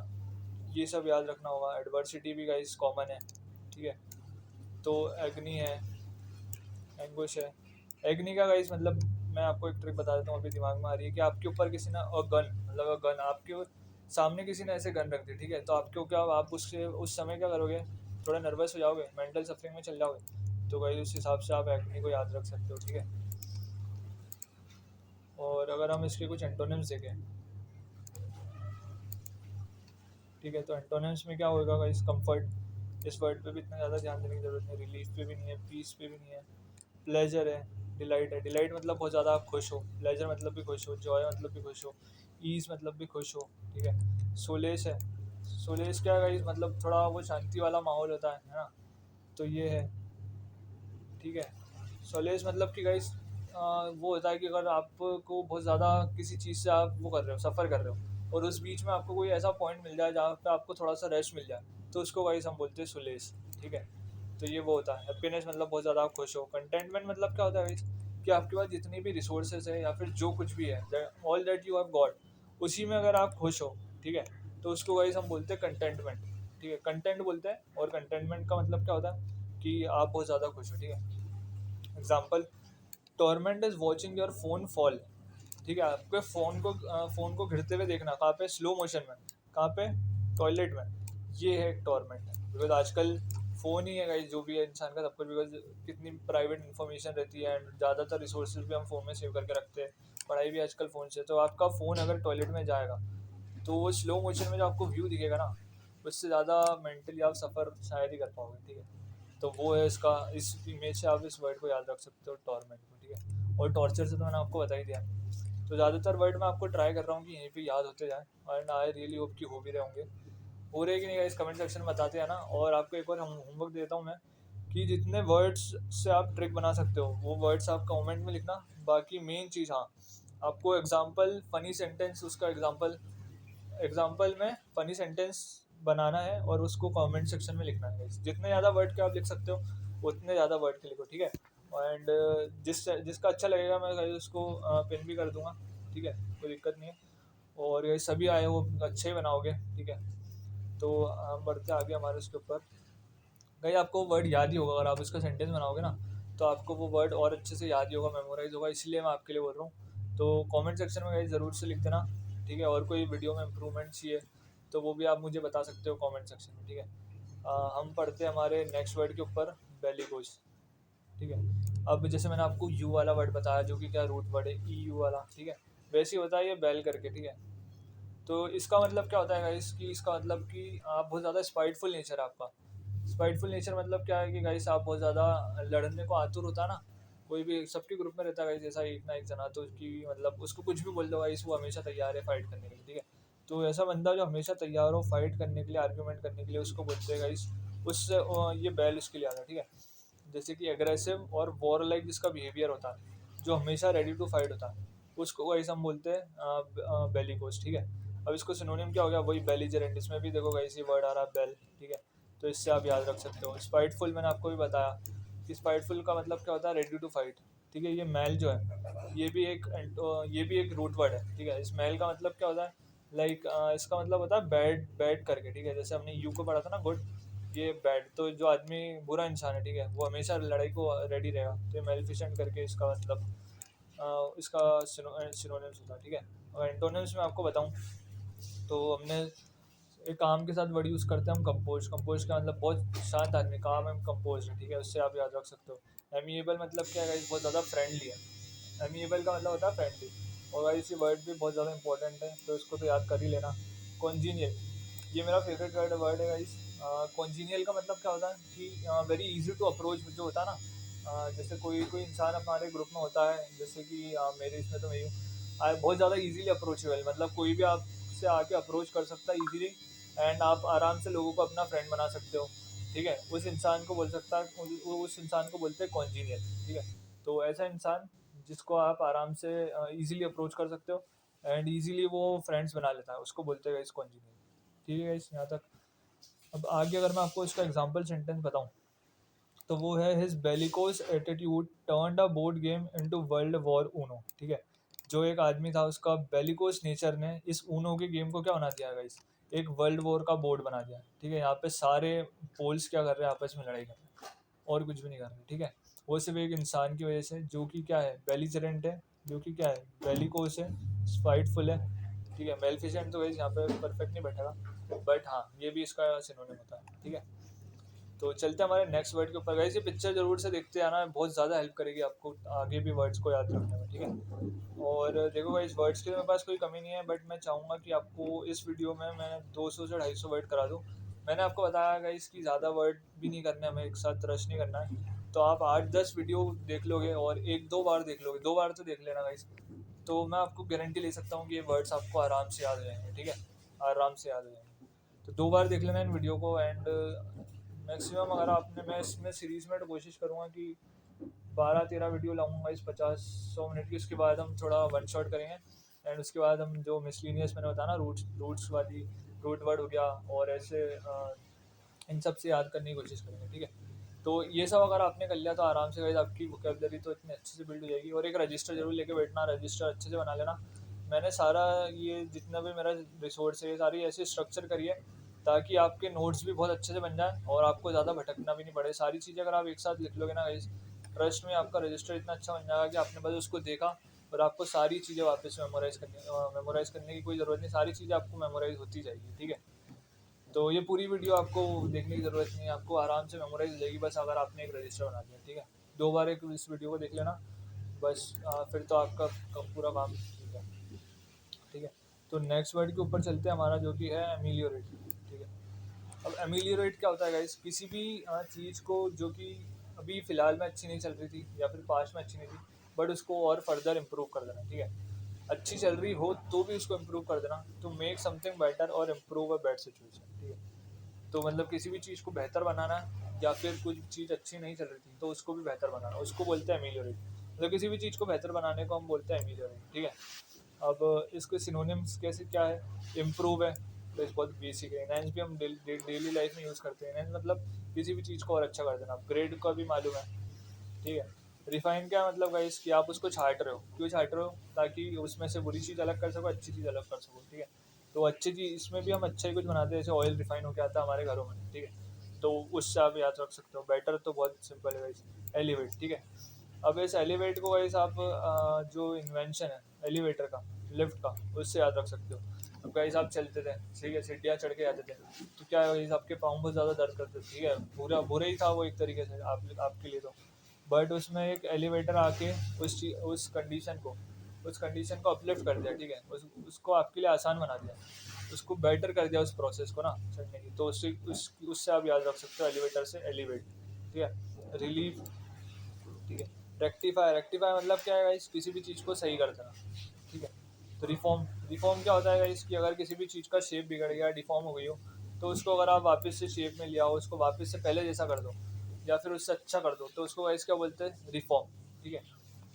ये सब याद रखना होगा। एडवर्सिटी भी गाइस कॉमन है, ठीक है। तो एग्नी है, एंग्विश है। एग्नी का गाइस मतलब मैं आपको एक ट्रिक बता देता हूँ, अभी दिमाग में आ रही है कि आपके ऊपर किसी ने और गन, मतलब गन आपके सामने किसी ने ऐसे गन रख दी, ठीक है, तो आपको क्या, आप उससे उस समय क्या करोगे, थोड़ा नर्वस हो जाओगे, मेंटल सफरिंग में चल जाओगे, तो गाइस उस हिसाब से आप एग्नी को याद रख सकते हो, ठीक है। और अगर हम इसके कुछ एंटोनिम्स देखें, ठीक है, तो एंटोनिम्स में क्या होगा गाइस, कंफर्ट, इस वर्ड पे भी इतना ज़्यादा ध्यान देने की जरूरत नहीं, रिलीफ पे भी नहीं है, पीस पे भी नहीं है। प्लेजर है, डिलाइट है, डिलाइट मतलब बहुत ज़्यादा आप खुश हो, प्लेजर मतलब भी खुश हो, जॉय मतलब भी खुश हो, ईज मतलब भी खुश हो, ठीक है। सोलेस है, सोलेस क्या गाइस मतलब थोड़ा वो शांति वाला माहौल होता है ना, तो ये है, ठीक है। सोलेस मतलब कि गाइस वो होता है कि अगर आपको बहुत ज़्यादा किसी चीज़ से आप वो कर रहे हो, सफ़र कर रहे हो, और उस बीच में आपको कोई ऐसा पॉइंट मिल जाए जहाँ पे आपको थोड़ा सा रेस्ट मिल जाए, तो उसको गाइस हम बोलते हैं सोलेस, ठीक है। तो ये वो होता है। हैप्पीनेस मतलब बहुत ज़्यादा आप खुश हो। कंटेंटमेंट मतलब क्या होता है गाइस, कि आपके पास जितनी भी रिसोर्सेज है या फिर जो कुछ भी है, all that you have got, उसी में अगर आप खुश हो, ठीक है, तो उसको गाइस हम बोलते हैं कंटेंटमेंट, ठीक है, कंटेंट बोलते हैं। और कंटेंटमेंट का मतलब क्या होता है कि आप बहुत ज़्यादा खुश हो, ठीक है। Example, torment is watching your phone fall, ठीक है, आपके फ़ोन को गिरते हुए देखना, कहाँ पे, स्लो मोशन में, कहाँ पे, टॉयलेट में, ये है टॉर्मेंट। बिकॉज आजकल फ़ोन ही है गाइस जो भी है इंसान का सब कुछ, बिकॉज कितनी प्राइवेट इन्फॉर्मेशन रहती है एंड ज़्यादातर रिसोर्सेज भी हम फ़ोन में सेव करके रखते हैं, पढ़ाई भी आजकल फ़ोन से, तो आपका फ़ोन अगर टॉयलेट में जाएगा तो वो स्लो मोशन में जो आपको व्यू दिखेगा ना, उससे ज़्यादा मेंटली आप सफ़र शायद ही कर पाओगे, ठीक है। तो वो है इसका, इस इमेज से आप इस वर्ड को याद रख सकते हो, टॉर्मेंट को, ठीक है। और टॉर्चर से तो मैंने आपको बता ही दिया। तो ज़्यादातर वर्ड मैं आपको ट्राई कर रहा हूँ कि यहीं पे याद होते जाएँ, एंड आई रियली होप कि हो भी रहे होंगे, हो रहे कि नहीं गाइस कमेंट सेक्शन में बताते हैं ना। और आपको एक और होमवर्क देता हूँ मैं, कि जितने वर्ड्स से आप ट्रिक बना सकते हो वो वर्ड्स आप कमेंट में लिखना। बाकी मेन चीज़, हाँ, आपको एग्जाम्पल फ़नी सेंटेंस, उसका एग्जाम्पल, एग्जाम्पल में फ़नी सेंटेंस बनाना है और उसको कमेंट सेक्शन में लिखना है। जितने ज़्यादा वर्ड के आप लिख सकते हो उतने ज़्यादा वर्ड के लिखो, ठीक है। एंड जिसका अच्छा लगेगा मैं उसको पिन भी कर दूंगा, ठीक है, कोई दिक्कत नहीं है। और ये सभी आए वो अच्छे ही बनाओगे, ठीक है। तो हम बढ़ते आगे हमारे उसके ऊपर। भाई आपको वर्ड याद ही होगा, अगर आप इसका सेंटेंस बनाओगे ना तो आपको वो वर्ड और अच्छे से याद ही होगा, मेमोराइज होगा, इसलिए मैं आपके लिए बोल रहा हूँ। तो कमेंट सेक्शन में गाइस ज़रूर से लिख देना, ठीक है। और कोई वीडियो में इम्प्रूवमेंट चाहिए तो वो भी आप मुझे बता सकते हो कमेंट सेक्शन में, ठीक है। हम पढ़ते हैं हमारे नेक्स्ट वर्ड के ऊपर, बेलिगोस, ठीक है। अब जैसे मैंने आपको यू वाला वर्ड बताया जो कि क्या रूट वर्ड है, ई यू वाला, ठीक है, वैसे ही होता है ये बेल करके, ठीक है। तो इसका मतलब क्या होता है गाइस, कि इसका मतलब कि आप बहुत ज़्यादा स्पाइटफुल नेचर है आपका। स्पाइटफुल नेचर मतलब क्या है कि गाइस आप बहुत ज़्यादा लड़ने को आतुर होता है ना, कोई भी सबके ग्रुप में रहता है गाइस जैसा एक ना एक जना, तो उसकी मतलब उसको कुछ भी बोल दो गाइस वो हमेशा तैयार है फाइट करने के लिए, ठीक है। तो ऐसा बंदा जो हमेशा तैयार हो फाइट करने के लिए, आर्ग्यूमेंट करने के लिए, उसको बोलते हैं गाइस उससे ये बैल उसके लिए आता है, ठीक है। जैसे कि एग्रेसिव और वॉर लाइक जिसका बिहेवियर होता है, जो हमेशा रेडी टू फाइट होता है, उसको वैसे हम बोलते हैं बेलिकोस, ठीक है। अब इसको सिनोनिम क्या हो गया, वही बेलिजरेंट, इसमें भी देखो वैसे वर्ड आ रहा है बेल, ठीक है। तो इससे आप याद रख सकते हो। स्पाइटफुल मैंने आपको भी बताया कि स्पाइटफुल का मतलब क्या होता है, रेडी टू फाइट, ठीक है। ये मेल जो है ये भी एक रूट वर्ड है, ठीक है। इस मेल का मतलब क्या होता है, लाइक इसका मतलब होता है बैड बैड करके, ठीक है। जैसे हमने यू को पढ़ा था ना, गुड, ये बैड, तो जो आदमी बुरा इंसान है, ठीक है, वो हमेशा लड़ाई को रेडी रहेगा, तो ये मेलिफिसेंट करके इसका मतलब इसका सिनोनिम्स होता है, ठीक है। और एंटोनिम्स में आपको बताऊं तो हमने एक काम के साथ वर्ड यूज़ करते हैं हम, कंपोज। कंपोज का मतलब बहुत शांत आदमी, काम है कंपोज है, ठीक है, उससे आप याद रख सकते हो। एमिएबल मतलब क्या है, बहुत ज़्यादा फ्रेंडली है। एमिएबल का मतलब होता है फ्रेंडली। और गाइस ये वर्ड भी बहुत ज़्यादा इंपॉर्टेंट है, तो इसको तो याद कर ही लेना। कॉन्जीनियल, ये मेरा फेवरेट वर्ड है गाइस। कॉन्जीनियल का मतलब क्या होता है कि वेरी इजी टू अप्रोच जो होता है ना, जैसे कोई कोई इंसान हमारे ग्रुप में होता है, जैसे कि मेरे इसमें तो मैं हूँ, बहुत ज़्यादा इजीली अप्रोचेबल, मतलब कोई भी आपसे आके अप्रोच कर सकता है इजीली, एंड आप आराम से लोगों को अपना फ्रेंड बना सकते हो, ठीक है। उस इंसान को बोल सकता है, उस इंसान को बोलते हैं कॉन्जीनियल, ठीक है। तो ऐसा इंसान जिसको आप आराम से इजीली अप्रोच कर सकते हो एंड इजीली वो फ्रेंड्स बना लेता है, उसको बोलते हैं गाइस कॉन्जीनियल, ठीक है गाइस, यहाँ तक। अब आगे अगर मैं आपको इसका एग्जांपल सेंटेंस बताऊं तो वो है, his bellicose attitude turned a board game into world war Uno, ठीक है। जो एक आदमी था, उसका बेलिकोस नेचर ने इस ऊनो के गेम को क्या बना दिया गाइस, एक वर्ल्ड वॉर का बोर्ड बना दिया, ठीक है। यहाँ पे सारे पोल्स क्या कर रहे हैं, आपस में लड़ाई कर रहे हैं और कुछ भी नहीं कर रहे, ठीक है। वो सिर्फ एक इंसान की वजह से, जो कि क्या है, बेलिजरेंट है, जो कि क्या है, बेलिकोस है, स्पाइटफुल है, ठीक है। मेलिफिसेंट तो गाइस यहाँ पे परफेक्ट नहीं बैठेगा, बट हाँ ये भी इसका सिनोनिम होता है, ठीक है। तो चलते हैं हमारे नेक्स्ट वर्ड के ऊपर। गाइस ये पिक्चर जरूर से देखते आना, बहुत ज़्यादा हेल्प करेगी आपको आगे भी वर्ड्स को याद रखने में, ठीक है। और देखो गाइस, वर्ड्स की तो मेरे पास कोई कमी नहीं है, बट मैं चाहूँगा कि आपको इस वीडियो में मैं 200 से 250 वर्ड करा दूँ। मैंने आपको बताया गाइस कि ज़्यादा वर्ड भी नहीं करने, हमें एक साथ रश नहीं करना है। तो आप 8-10 वीडियो देख लोगे और 1-2 बार देख लोगे, 2 बार तो देख लेना गाइस, तो मैं आपको गारंटी ले सकता हूँ कि ये वर्ड्स आपको आराम से याद हो जाएंगे, ठीक है, आराम से याद हो जाएंगे। तो 2 बार देख लेना इन वीडियो को, एंड मैक्सिमम अगर आपने, मैं इसमें सीरीज़ में तो कोशिश करूँगा कि 12-13 वीडियो लाऊंगा इस 50-100 मिनट की। उसके बाद हम थोड़ा वन शॉट करेंगे, एंड उसके बाद हम जो मिसलिनियस मैंने बताया ना, रूट्स रूट्स वाली, रूट वर्ड हो गया और ऐसे इन सब से याद करने की कोशिश करेंगे, ठीक है। तो ये सब अगर आपने कर लिया तो आराम से गाइस आपकी वोकेबलरी तो इतनी अच्छे से बिल्ड हो जाएगी। और एक रजिस्टर जरूर लेके बैठना, रजिस्टर अच्छे से बना लेना। मैंने सारा ये जितना भी मेरा रिसोर्स है, ये सारी ऐसे स्ट्रक्चर करी है ताकि आपके नोट्स भी बहुत अच्छे से बन जाए और आपको ज़्यादा भटकना भी नहीं पड़े। सारी चीज़ें अगर आप एक साथ लिख लोगे ना गाइस, ट्रस्ट में आपका रजिस्टर इतना अच्छा बन जाएगा कि आपने बस उसको देखा और आपको सारी चीज़ें वापस मेमोराइज़ करने की कोई ज़रूरत नहीं, सारी चीज़ें आपको मेमोराइज़ होती जाएगी, ठीक है। तो ये पूरी वीडियो आपको देखने की ज़रूरत नहीं है, आपको आराम से मेमोराइज हो जाएगी बस अगर आपने एक रजिस्टर बना दिया, ठीक है। 2 बार एक इस वीडियो को देख लेना बस, फिर तो आपका पूरा काम ठीक है, ठीक है। तो नेक्स्ट वर्ड के ऊपर चलते हैं, हमारा जो कि है एमिलियोरेट, ठीक है। अब एमिलियोरेट क्या होता है गाइस, किसी भी चीज़ को जो कि अभी फ़िलहाल में अच्छी नहीं चल रही थी या फिर पास्ट में अच्छी नहीं थी, बट उसको और फर्दर इम्प्रूव कर देना, ठीक है। अच्छी चल रही हो तो भी उसको इम्प्रूव कर देना, टू मेक समथिंग बेटर और इम्प्रूव अ बैड सिचुएशन, ठीक है। तो मतलब किसी भी चीज़ को बेहतर बनाना, या फिर कुछ चीज़ अच्छी नहीं चल रही थी तो उसको भी बेहतर बनाना, उसको बोलते हैं एमिलियोरेट। मतलब किसी भी चीज़ को बेहतर बनाने को हम बोलते हैं एमिलियोरेट, ठीक है। अब इसके सिनोनिम्स कैसे क्या है, इम्प्रूव है, तो इस बहुत बेसिक है। एनहांस भी हम डेली लाइफ में यूज़ करते हैं, एनहांस मतलब किसी भी चीज़ को और अच्छा कर देना। अपग्रेड का भी मालूम है, ठीक है। रिफाइन क्या मतलब गाइस कि आप उसको छाट रहे हो, क्यों छाट रहे हो, ताकि उसमें से बुरी चीज़ अलग कर सको, अच्छी चीज़ अलग कर सको, ठीक है। तो अच्छी चीज़ इसमें भी हम अच्छा ही कुछ बनाते हैं, जैसे ऑयल रिफाइन होकर आता है हमारे घरों में, ठीक है। तो उससे आप याद रख सकते हो। बेटर तो बहुत सिंपल है गाइस, एलिवेट, ठीक है। अब इस एलिवेट को गाइस आप जो इन्वेंशन है एलिवेटर का, लिफ्ट का, उससे याद रख सकते हो। अब गाइस आप चलते थे, ठीक है, सीढ़ियाँ चढ़ के आते थे, तो क्या है गाइस, आपके पाँव बहुत ज़्यादा दर्द करते थे, ठीक है। बुरा बुरा ही था वो एक तरीके से आपके लिए तो, बट उसमें एक एलिवेटर आके उस कंडीशन को अपलिफ्ट कर दिया, ठीक है। उसको आपके लिए आसान बना दिया, उसको बेटर कर दिया उस प्रोसेस को ना चढ़ने की। तो उससे आप याद रख सकते हो एलिवेटर से एलिवेट, ठीक है। रिलीफ, ठीक है। रेक्टिफाई, रेक्टिफाई मतलब क्या है गाइस, किसी भी चीज़ को सही कर देना, ठीक है। तो रिफॉर्म, रिफॉर्म क्या होता है गाइस कि अगर किसी भी चीज़ का शेप बिगड़ गया, डिफॉर्म हो गई हो, तो उसको अगर आप वापस से शेप में लिया हो, उसको वापस से पहले जैसा कर दो या फिर उससे अच्छा कर दो, तो उसको गाइस क्या बोलते हैं, रिफॉर्म। ठीक है,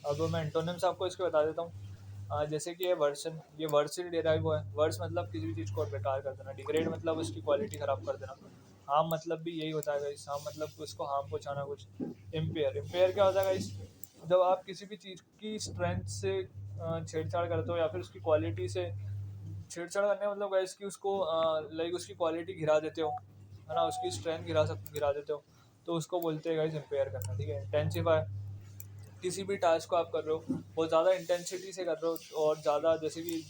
अब मैं एंटोनिम्स आपको इसके बता देता हूँ। जैसे कि ये वर्सन, ये वर्ड से डिराइव हुआ है। वर्स मतलब किसी भी चीज़ को बेकार कर देना, डिग्रेड मतलब उसकी क्वालिटी ख़राब कर देना, हार्म मतलब भी यही होता है गाइस, हार्म मतलब उसको हार्म पहुँचाना कुछ। इम्पेयर, इम्पेयर क्या होता है गाइस, जब आप किसी भी चीज़ की स्ट्रेंथ से छेड़छाड़ करते हो या फिर उसकी क्वालिटी से छेड़छाड़ करने का मतलब गाइस कि उसको लाइक उसकी क्वालिटी गिरा देते हो, है ना, उसकी स्ट्रेंथ गिरा देते हो, तो उसको बोलते हैं गाइस इम्पेयर करना। ठीक है, इंटेंसिफाई, किसी भी टास्क को आप कर रहे हो बहुत ज़्यादा इंटेंसिटी से कर रहे हो और ज़्यादा, जैसे कि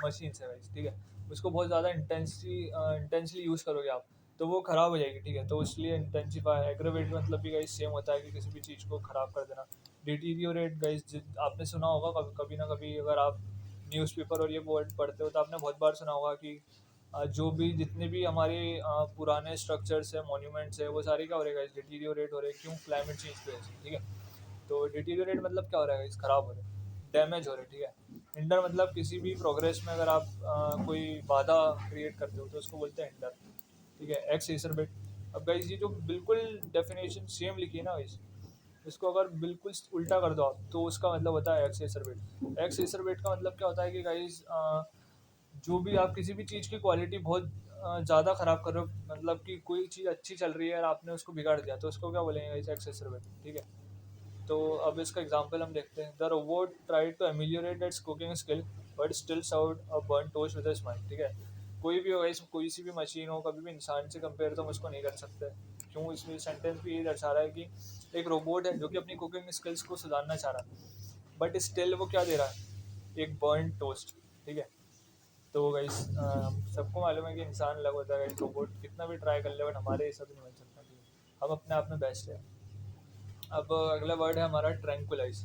मशीन से गाइस, ठीक है, उसको बहुत ज़्यादा इंटेंसली यूज़ करोगे आप, तो वो ख़राब हो जाएगी। ठीक है, तो इसलिए इंटेंसिफाई। एग्रेवेट मतलब भी गाइस सेम होता है कि किसी भी चीज़ को ख़राब कर देना। डिटीरियोरेट गाइस, आपने सुना होगा कभी कभी ना कभी, अगर आप न्यूज़पेपर और ये वर्ड पढ़ते हो तो आपने बहुत बार सुना होगा कि जो भी जितने भी हमारे पुराने स्ट्रक्चर्स है, मॉन्यूमेंट्स है, वो सारे क्या हो रहे हैं, डिटीरियोरेट हो रहे हैं। क्यों? क्लाइमेट चेंज की वजह से। ठीक है, तो डिटीरियोरेट मतलब क्या हो रहा है, इस खराब हो रहे हैं, डैमेज हो रहे हैं। ठीक है, हिंडर मतलब किसी भी प्रोग्रेस में अगर आप कोई बाधा क्रिएट करते हो तो उसको बोलते हैं हिंडर। ठीक है, एक्स एसरबेट। अब गाइस ये जो बिल्कुल डेफिनेशन सेम लिखी है ना गाइस, इसको अगर बिल्कुल उल्टा कर दो आप तो उसका मतलब होता है एक्स एसरबेट। एक्स एसरबेट का मतलब क्या होता है कि गाइस जो भी आप किसी भी चीज़ की क्वालिटी बहुत ज़्यादा ख़राब कर रहे हो, मतलब कि कोई चीज़ अच्छी चल रही है और आपने उसको बिगाड़ दिया, तो उसको क्या बोलेंगे गाइस, एक्स एसरबेट। ठीक है, तो अब इसका एग्जांपल हम देखते हैं। The robot tried to ameliorate its cooking skill but still served a burn toast with a smile. ठीक है, कोई भी हो, इस कोई सी भी मशीन हो, कभी भी इंसान से कंपेयर तो हम उसको नहीं कर सकते। क्यों? इसमें सेंटेंस भी ये दर्शा रहा है कि एक रोबोट है जो कि अपनी कुकिंग स्किल्स को सुधारना चाह रहा है, बट स्टिल वो क्या दे रहा है, एक बर्न टोस्ट। ठीक है, तो गाइस सबको मालूम है कि इंसान अलग होता है, रोबोट कितना भी ट्राई कर ले बट हमारे ये सब नहीं बन सकता। ठीक है, हम अपने आप में बेस्ट है। अब अगला वर्ड है हमारा ट्रैंक्विलाइज।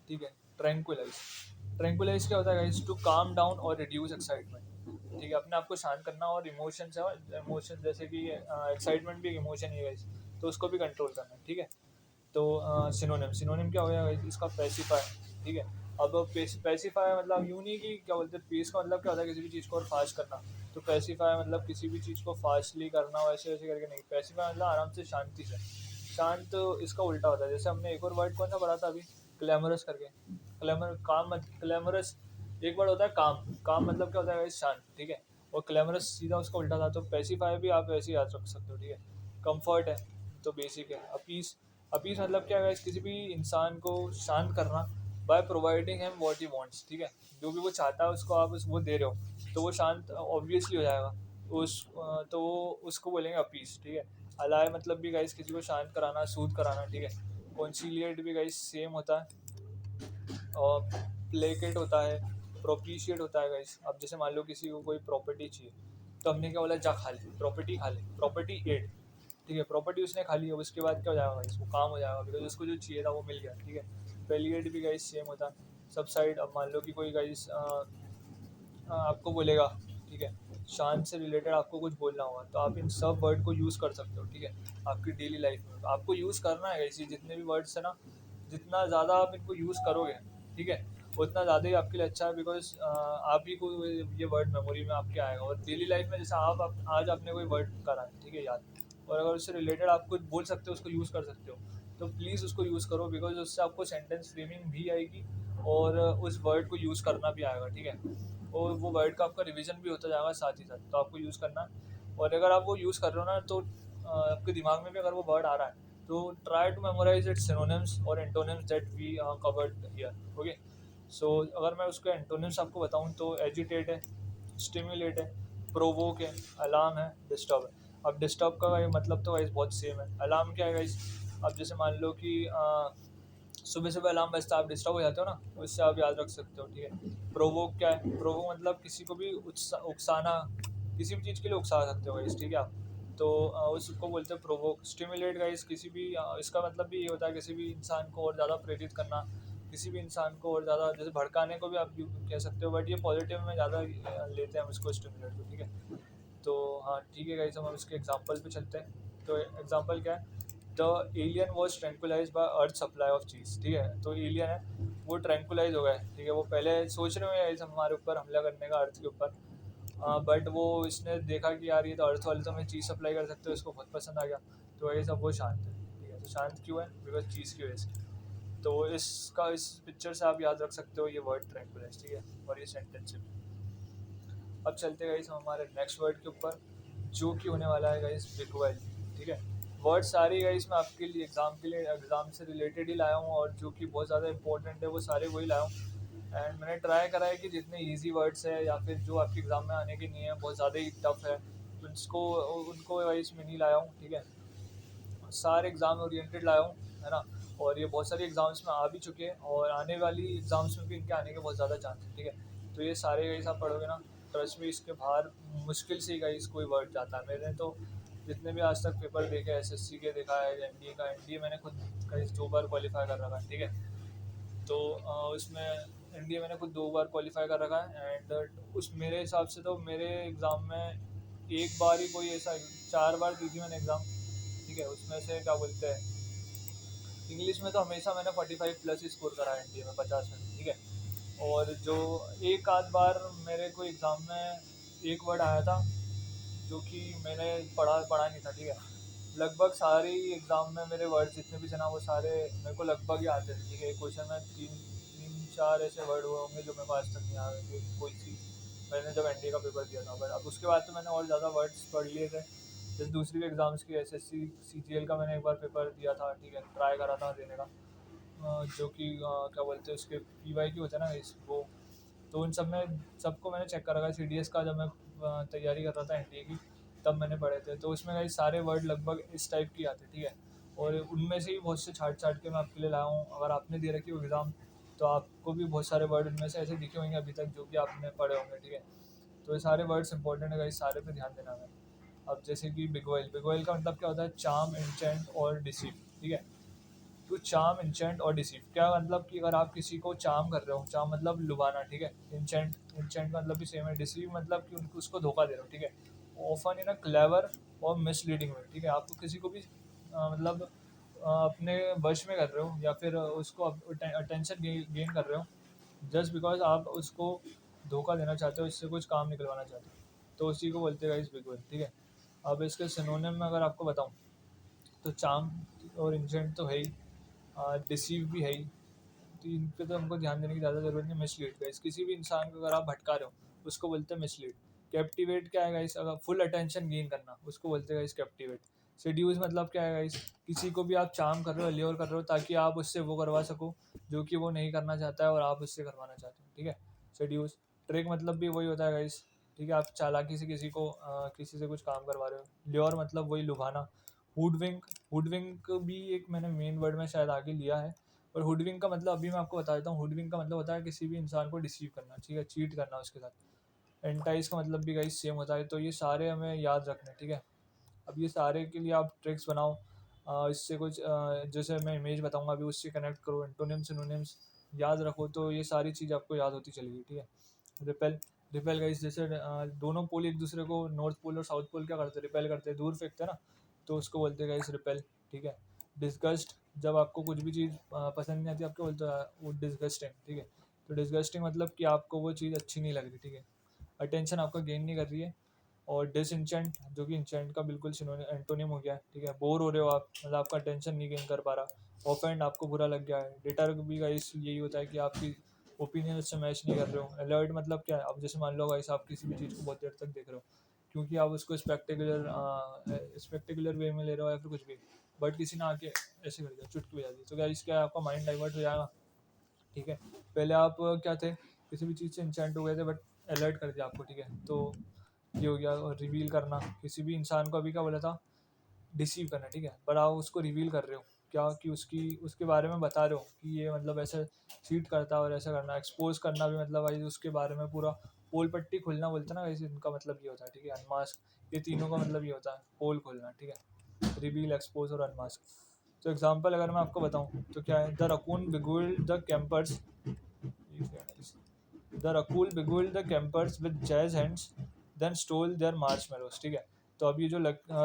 ठीक है, ट्रैंक्विलाइज। ट्रैंक्विलाइज क्या होता है गाइस, टू काम डाउन और रिड्यूस एक्साइटमेंट। ठीक है, अपने आप को शांत करना, और इमोशन है, इमोशन जैसे कि एक्साइटमेंट भी एक इमोशन ही है गाइस, तो उसको भी कंट्रोल करना। ठीक है, तो सिनोनिम, सिनोनिम क्या हो गया गाइस, इसका पेसिफाई। ठीक है, अब पेसिफाई मतलब यूं नहीं कि क्या बोलते हैं, पेस का मतलब क्या होता है, किसी भी चीज़ को और फास्ट करना, तो पेसिफाई मतलब किसी भी चीज़ को फास्टली करना, वैसे वैसे करके नहीं। पेसिफाई मतलब आराम से, शांति से। शांत इसका उल्टा होता है, जैसे हमने एक और वर्ड कौन सा पढ़ा था अभी, क्लैमरस करके। क्लैमर, काम, क्लैमरस एक वर्ड होता है, काम। काम मतलब क्या होता है गाइस, शांत। ठीक है, और क्लैमरस सीधा उसका उल्टा था, तो पेसिफाई भी आप ऐसे ही याद रख सकते हो। ठीक है, कंफर्ट है, तो बेसिक है। अपीस, अपीस मतलब क्या है, किसी भी इंसान को शांत करना by providing him what he wants. ठीक है, जो भी वो चाहता है उसको आप वो दे रहे हो, तो वो शांत ऑब्वियसली हो जाएगा। तो वो उसको बोलेंगे अपीस। ठीक है, अलाय मतलब भी गाइस किसी को शांत कराना, सूद कराना। ठीक है, कॉन्सिलिएट भी गाइस सेम होता है, और प्लेकेट होता है, प्रोपिशिएट होता है गाइस। अब जैसे मान लो किसी को कोई प्रॉपर्टी चाहिए, तो हमने क्या बोला, जा खा ले प्रॉपर्टी, खा ले प्रॉपर्टी एड। ठीक है, प्रॉपर्टी उसने खा ली, अब उसके बाद क्या हो जाएगा गाइस, वो काम हो जाएगा, बिकॉज उसको जो चाहिए था वो मिल गया। ठीक है, पेलिएट भी गाइस सेम होता है। सबसाइड, अब मान लो कि कोई गाइस आपको बोलेगा, ठीक है, शांत से रिलेटेड आपको कुछ बोलना होगा, तो आप इन सब वर्ड को यूज़ कर सकते हो। ठीक है, आपकी डेली लाइफ में तो आपको यूज़ करना है ऐसे जितने भी वर्ड्स है ना, जितना ज़्यादा आप इनको यूज़ करोगे, ठीक है, उतना ज़्यादा ही आपके लिए अच्छा है, बिकॉज आप ही को ये वर्ड मेमोरी में आपके आएगा। और डेली लाइफ में जैसे आज आपने कोई वर्ड करा है, ठीक है, याद, और अगर उससे रिलेटेड आप कुछ बोल सकते हो, उसको यूज़ कर सकते हो, तो प्लीज़ उसको यूज़ करो, बिकॉज उससे आपको सेंटेंस फ्रेमिंग भी आएगी और उस वर्ड को यूज़ करना भी आएगा। ठीक है, और वो वर्ड का आपका रिवीजन भी होता जाएगा साथ ही साथ, तो आपको यूज़ करना है। और अगर आप वो यूज़ कर रहे हो ना, तो आपके दिमाग में भी अगर वो वर्ड आ रहा है, तो try to memorise its synonyms और antonyms that we covered here. Okay, so अगर मैं उसके एंटोनिम्स आपको बताऊं तो एजिटेट है, स्टिमुलेट है, प्रोवोक है, अलार्म है, डिस्टर्ब है। अब डिस्टर्ब का ये मतलब तो गाइस बहुत सेम है। अलार्म क्या है गाइस, अब जैसे मान लो कि सुबह सुबह अलार्म बजता है, आप डिस्टर्ब हो जाते हो ना, उससे आप याद रख सकते हो। ठीक है, प्रोवोक क्या है, प्रोवोक मतलब किसी को भी उकसाना, किसी भी चीज़ के लिए उकसा सकते हो गाइस। ठीक है, आप तो उसको बोलते हैं प्रोवोक। स्टिमुलेट गाइस किसी भी इसका मतलब भी ये होता है, किसी भी इंसान को और ज़्यादा प्रेरित करना, किसी भी इंसान को और ज़्यादा, जैसे भड़काने को भी आप कह सकते हो, बट ये पॉजिटिव में ज़्यादा लेते हैं हम इसको, स्टिमुलेट को। ठीक है, तो हाँ ठीक है गाइस, हम इसके एग्जांपल पे चलते हैं। तो एग्जांपल क्या है, the alien was tranquilise by earth supply of cheese. ठीक है, तो एलियन है वो ट्रैंकुलाइज हो गया है। ठीक है, वो पहले सोच रहे हो गाइस हमारे ऊपर हमला करने का, अर्थ के ऊपर, बट वो इसने देखा कि यार ये तो अर्थ वाले तो हमें चीज़ सप्लाई कर सकते हो, इसको बहुत पसंद आ गया, तो वही सब वो शांत है। ठीक है, तो शांत क्यों है? बिकॉज चीज़ की वजह से। तो इसका इस पिक्चर से आप याद रख सकते हो ये वर्ड ट्रैंकुलस। ठीक है, और ये सेंटेंस। अब चलते गाइस हम हमारे नेक्स्ट वर्ड के ऊपर, जो कि होने वाला है गाइस बिग वेल। ठीक है, वर्ड सारे गाइस मैं आपके लिए एग्जाम से रिलेटेड ही लाया हूँ, और जो कि बहुत ज़्यादा इंपॉर्टेंट है वो सारे वही लाया हूँ। एंड मैंने ट्राई करा है कि जितने इजी वर्ड्स है या फिर जो आपके एग्ज़ाम में आने के नहीं है, बहुत ज़्यादा ही टफ है, उसको उनको वाइस में नहीं लाया हूँ। ठीक है, सारे एग्ज़ाम ओरिएंटेड लाया हूँ, है ना। और ये बहुत सारी एग्ज़ाम्स में आ भी चुके हैं, और आने वाली एग्ज़ाम्स में भी इनके आने के बहुत ज़्यादा चांस है। ठीक है, तो ये सारे गाइस आप पढ़ोगे ना, ट्रस्ट में इसके बाहर मुश्किल से ही गाइस कोई वर्ड जाता है। मैंने तो जितने भी आज तक पेपर देखे, एसएससी के देखा है, एनडीए का, एनडीए मैंने खुद गाइस 2 बार क्वालिफाई कर रखा है। ठीक है, तो उसमें एनडीए मैंने खुद 2 बार क्वालिफाई कर रखा है। एंड उस मेरे हिसाब से तो मेरे एग्ज़ाम में एक बार ही कोई ऐसा, 4 बार दी थी मैंने एग्ज़ाम। ठीक है, उसमें से क्या बोलते हैं, इंग्लिश में तो हमेशा मैंने 45 प्लस ही स्कोर करा है एनडीए में, 50 में। ठीक है, और जो एक आध बार मेरे को एग्ज़ाम में एक वर्ड आया था जो कि मैंने पढ़ा पढ़ा नहीं था। ठीक है, लगभग सारे ही एग्ज़ाम में मेरे वर्ड जितने भी थे ना, वो सारे मेरे को लगभग ही आते थे। ठीक है, एक क्वेश्चन में तीन तीन चार ऐसे वर्ड हुए होंगे जो मेरे को आज तक नहीं आए कोई सी, मैंने जब एनडीए का पेपर दिया था। बट अब उसके बाद तो मैंने और ज़्यादा वर्ड्स पढ़ लिए थे। जैसे दूसरी भी एग्ज़ाम्स की, एसएससी सीजीएल का मैंने एक बार पेपर दिया था। ठीक है, ट्राई करा था देने का, जो कि क्या बोलते हैं उसके पीवाई की होता है ना इस वो। तो उन सब में सबको मैंने चेक करा था। सीडीएस का जब मैं तैयारी कर रहा था एनडीए की, तब मैंने पढ़े थे। तो उसमें कई सारे वर्ड लगभग इस टाइप की आते। ठीक है, और उनमें से ही बहुत से छाट छाट के मैं आपके लिए लाया हूँ। अगर आपने दे रखी हो एग्ज़ाम, तो आपको भी बहुत सारे वर्ड उनमें से ऐसे दिखे होंगे अभी तक जो कि आपने पढ़े होंगे। ठीक है, तो ये सारे वर्ड्स इंपॉर्टेंट है, इस सारे पे ध्यान देना है। अब जैसे कि बिग वेल का मतलब क्या होता है? चार्म, इंचेंट और डिसीव। ठीक है, टू चार्म, इंचेंट और डिसीव क्या मतलब कि अगर आप किसी को चार्म कर रहे हो, चार्म मतलब लुभाना। ठीक है, इंचेंट का मतलब भी सेम है। डिसीव मतलब कि उनको उसको धोखा दे रहे हो। ठीक है, ऑफन इन अ क्लेवर और मिसलीडिंग वे। ठीक है, आपको किसी को भी मतलब अपने वश में कर रहे हो, या फिर उसको अटेंशन गेन कर रहे हो, जस्ट बिकॉज आप उसको धोखा देना चाहते हो, इससे कुछ काम निकलवाना चाहते हो, तो उसी को बोलते हैं इस बिग वेल। ठीक है, अब इसके सिनोनिम में अगर आपको बताऊँ, तो चार्म और इंसेंट तो है ही, डिसीव भी है ही, तो इन पे तो हमको ध्यान देने की ज़्यादा ज़रूरत नहीं। मिसलीड गाइस, किसी भी इंसान को अगर आप भटका रहे हो, उसको बोलते हैं मिसलीड। कैप्टिवेट क्या है गाइस? अगर फुल अटेंशन गेन करना, उसको बोलते हैं गाइस कैप्टिवेट। सेड्यूस मतलब क्या है गाइस? किसी को भी आप चार्म कर रहे हो, ल्योर कर रहे हो, ताकि आप उससे वो करवा सको जो कि वो नहीं करना चाहता है और आप उससे करवाना चाहते हो। ठीक है, सेड्यूस। ट्रिक मतलब भी वही होता है गाइस। ठीक है, आप चालाकी से किसी को किसी से कुछ काम करवा रहे हो। ल्योर मतलब वही लुभाना। हुडविंक, हुडविंक भी एक मैंने मेन वर्ड में शायद आगे लिया है। और हुडविंक का मतलब अभी मैं आपको बता देता हूँ। हुडविंक का मतलब होता है किसी भी इंसान को डिसीव करना। ठीक है, चीट करना उसके साथ। एंटाइज का मतलब भी गाइस सेम होता है। तो ये सारे हमें याद रखने। ठीक है, अब ये सारे के लिए आप ट्रिक्स बनाओ। इससे कुछ जैसे मैं इमेज बताऊंगा अभी, उससे कनेक्ट करो, एंटोनिम्स सिनोनिम्स याद रखो, तो ये सारी चीज़ आपको याद होती चलेगी। ठीक है, रिपेल, रिपेल गाइस जैसे दोनों पोल एक दूसरे को, नॉर्थ पोल और साउथ पोल क्या करते हैं? रिपेल करते हैं, दूर फेंकते हैं ना, तो उसको बोलते हैं गाइस रिपेल। ठीक है, डिस्गस्ट, जब आपको कुछ भी चीज़ पसंद नहीं आती, आपको बोलते हैं वो डिस्गस्टिंग। ठीक है, तो डिस्गस्टिंग मतलब कि आपको वो चीज़ अच्छी नहीं लग रही। ठीक है, अटेंशन आपका गेन नहीं कर रही है। और डिसइंचेंट, जो कि इंचेंट का बिल्कुल एंटोनिम हो गया। ठीक है, बोर हो रहे हो आप, मतलब आपका अटेंशन नहीं गेन कर पा रहा। ऑफेंड, आपको बुरा लग गया है। डिटर भी गाइस यही होता है कि आपकी ओपिनियन उससे मैच नहीं कर रहे हो। अलर्ट मतलब क्या है? अब जैसे मान लो गाइस आप किसी भी चीज़ को बहुत देर तक देख रहे हो, क्योंकि आप उसको स्पेक्टेकुलर वे में ले रहे हो या फिर कुछ भी, बट किसी ने आके ऐसे कर दिया, चुटकी बजा दी, तो क्या क्या है? आपका माइंड डाइवर्ट हो जाएगा। ठीक है, पहले आप क्या थे, किसी भी चीज़ से इंचेंट हो गए थे, बट अलर्ट कर दिया आपको। ठीक है, तो ये हो गया। और रिवील करना, किसी भी इंसान को अभी क्या बोला था? डिसीव करना। ठीक है, पर आप उसको रिवील कर रहे हो क्या, कि उसके बारे में बता रहे हो कि ये मतलब ऐसे चीट करता है और ऐसा करना। एक्सपोज करना भी मतलब भाई उसके बारे में पूरा पोल पट्टी खुलना बोलते हैं ना वैसे, इनका मतलब ये होता है। ठीक है, अनमास्क, ये तीनों का मतलब ये होता है, पोल खोलना। ठीक है, रिवील, एक्सपोज और अनमास्क। तो एग्जांपल अगर मैं आपको बताऊं तो क्या है? The raccoon beguiled the campers, the raccoon beguiled the campers with jazz hands, then stole their marshmallows. ठीक है, तो अब ये जो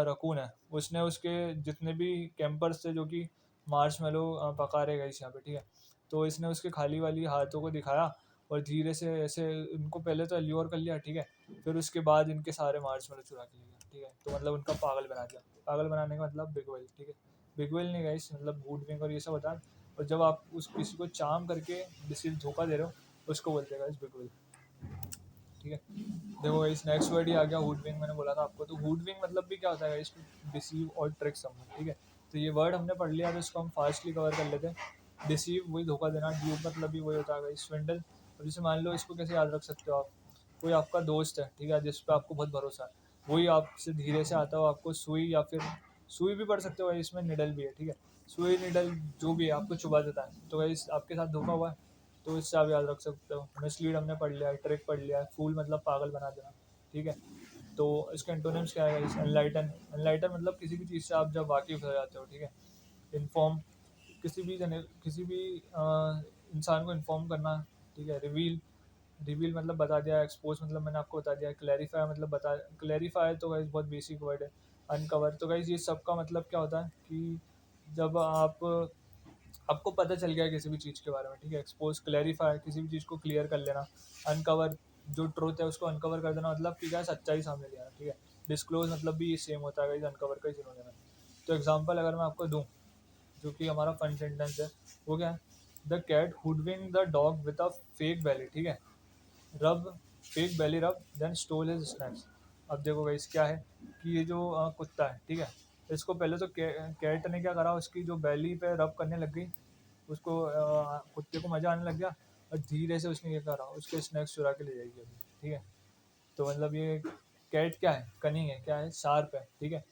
रकून है, उसने उसके जितने भी कैंपर्स थे जो कि मार्शमेलो पका रहे गए यहाँ पे। ठीक है, तो इसने उसके खाली वाली हाथों को दिखाया, और धीरे से ऐसे उनको पहले तो ल्योर कर लिया, ठीक है, फिर उसके बाद इनके सारे मार्शमेलो चुरा के लिया, ठीक है, तो मतलब उनका पागल बना दिया। पागल बनाने का मतलब बिग वेल, ठीक है, बिग वेल नहीं गाइस, मतलब वुड और ये सब होता है। और जब आप उस किसी को चार्म करके किसी धोखा दे रहे हो, उसको बोलते हैं गाइस बिग वेल, ठीक है। देखो गाइस नेक्स्ट वर्ड ही आ गया हुडविंग, मैंने बोला था आपको। तो हुडविंग मतलब भी क्या होता है गाइस, डिसीव और ट्रिक समवन, ठीक है। तो ये वर्ड हमने पढ़ लिया, तो इसको हम फास्टली कवर कर लेते हैं। डिसीव वही धोखा देना, ड्यूब मतलब भी वही होता है गाइस, स्विंडल। अब जैसे मान लो, इसको कैसे याद रख सकते हो आप, कोई आपका दोस्त है, ठीक है, जिस पे आपको बहुत भरोसा है, वही आपसे धीरे से आता हो, आपको सुई या फिर सुई भी पढ़ सकते हो, इसमें निडल भी है, ठीक है, सुई निडल जो भी है आपको चुबा देता है, तो गाइस आपके साथ धोखा हुआ है, तो इससे आप याद रख सकते हो। मिसलीड हमने पढ़ लिया है, ट्रिक पढ़ लिया है, फूल मतलब पागल बना देना, ठीक है। तो इसके एंटोनिम्स क्या है? एनलाइटन, एनलाइटन मतलब किसी भी चीज़ से आप जब वाकिफ हो जाते हो, ठीक है। इन्फॉर्म, किसी भी इंसान को इन्फॉर्म करना, ठीक है। रिवील, रिवील मतलब बता दिया। एक्सपोज मतलब मैंने आपको बता दिया। क्लैरिफाई मतलब बता, क्लैरिफाई तो गाइस बहुत बेसिक वर्ड है। अनकवर, तो गाइस ये सब का मतलब क्या होता है कि जब आपको पता चल गया है किसी भी चीज़ के बारे में, ठीक है। एक्सपोज, क्लैरिफाई किसी भी चीज़ को क्लियर कर लेना। अनकवर जो ट्रूथ है उसको अनकवर कर देना, मतलब कि क्या, सच्चाई सामने ले आना, ठीक है। डिस्क्लोज मतलब भी सेम होता है, अनकवर का ही सिनोनिम है। तो एग्जांपल अगर मैं आपको दूं, जो कि हमारा फन सेंटेंस है, वो क्या है? The cat hoodwink the dog with a fake belly, ठीक है। रब, फेक बैली रब, देन स्टोल हिज स्नैक्स। अब देखो गाइस क्या है कि ये जो कुत्ता है, ठीक है, इसको पहले तो कैट ने क्या करा, उसकी जो बैली पे रब करने लग गई, उसको कुत्ते को मज़ा आने लग गया, और धीरे से उसने ये करा, उसके स्नैक्स चुरा के ले जाएगी अभी, ठीक है। तो मतलब ये कैट क्या है? कनिंग है, क्या है? शार्प है, ठीक है।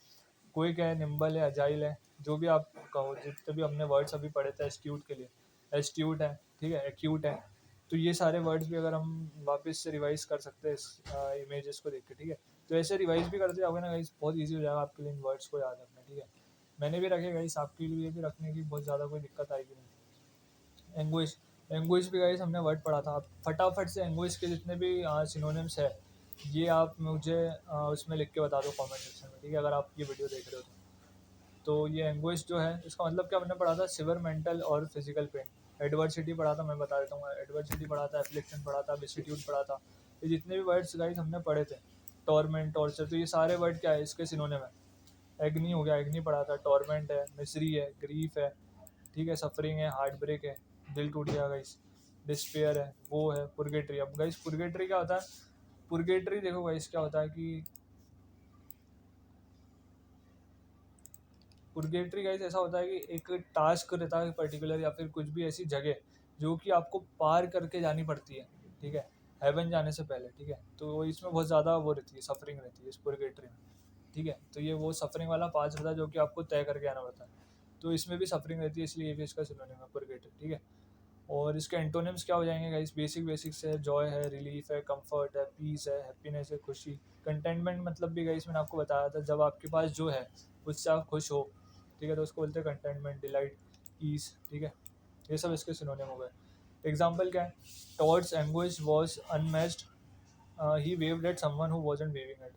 कोई क्या है? निम्बल है, अजाइल है, जो भी आप कहो, जितने भी हमने वर्ड्स अभी पढ़े थे एस्ट्यूट के लिए, एस्ट्यूट है, ठीक है, एक्यूट है। तो ये सारे वर्ड्स भी अगर हम वापस से रिवाइज कर सकते हैं इस इमेजेस को देख के, ठीक है। तो ऐसे रिवाइज भी करते जाओगे ना गाइस, बहुत ईजी हो जाएगा आपके लिए इन वर्ड्स को याद रखना, ठीक है। मैंने भी रखे गाइस, आपके लिए भी रखने की बहुत ज़्यादा कोई दिक्कत आएगी नहीं। लैंग्वेज, लैंग्वेज भी गाइस हमने वर्ड पढ़ा था। आप फटाफट से लैंग्वेज के जितने भी सिनोनिम्स है, ये आप मुझे उसमें लिख के बता दो कमेंट सेक्शन में, ठीक है, अगर आप ये वीडियो देख रहे हो तो ये लैंग्वेज जो है, इसका मतलब क्या हमने पढ़ा था? सिवियर, मेंटल और फिजिकल पेन। एडवर्सिटी पढ़ा था, मैं बता देता हूँ। एडवर्सिटी पढ़ा था, एफ्लिक्शन पढ़ा था, विसिट्यूड पढ़ा था। ये जितने भी वर्ड्स गाइस हमने पढ़े थे, टॉर्मेंट, टॉर्चर, तो ये सारे वर्ड क्या है? इसके सिनोनिम है। एग्नी हो गया, एग्नी पढ़ा था। टॉर्मेंट है, मिसरी है, ग्रीफ है, ठीक है, सफरिंग है, हार्ट ब्रेक है, दिल टूट गया गाइस, डिस्पेयर है, वो है पुरगेटरी। अब गाइस पुरगेटरी क्या होता है? पुरगेटरी देखो गाइस क्या होता है कि पुरगेटरी गाइस ऐसा होता है कि एक टास्क रहता है पर्टिकुलर, या फिर कुछ भी ऐसी जगह जो कि आपको पार करके जानी पड़ती है, ठीक है, हेवन जाने से पहले, ठीक है। तो इसमें बहुत ज़्यादा वो रहती है, सफरिंग रहती है इस पुरगेटरी में, ठीक है। तो ये वो सफरिंग वाला पास रहता है जो कि आपको तय करके आना पड़ता है। तो इसमें भी सफरिंग रहती है, इसलिए ये भी इसका सिनोनिम है पुरगेटरी, ठीक है। और इसके एंटोनिम्स क्या हो जाएंगे गाइस? बेसिक बेसिक्स है, जॉय है, रिलीफ है, कंफर्ट है, पीस है, हैप्पीनेस है, खुशी। कंटेनमेंट मतलब भी गाइस मैंने आपको बताया था, जब आपके पास जो है उससे आप खुश हो, ठीक है, तो उसको बोलते हैं कंटेनमेंट, डिलाइट, ईज, ठीक है। ये सब इसके सिनोनिम हो गए। एग्जाम्पल क्या है? Todd's anguish was unmatched, he waved at someone who wasn't waving at.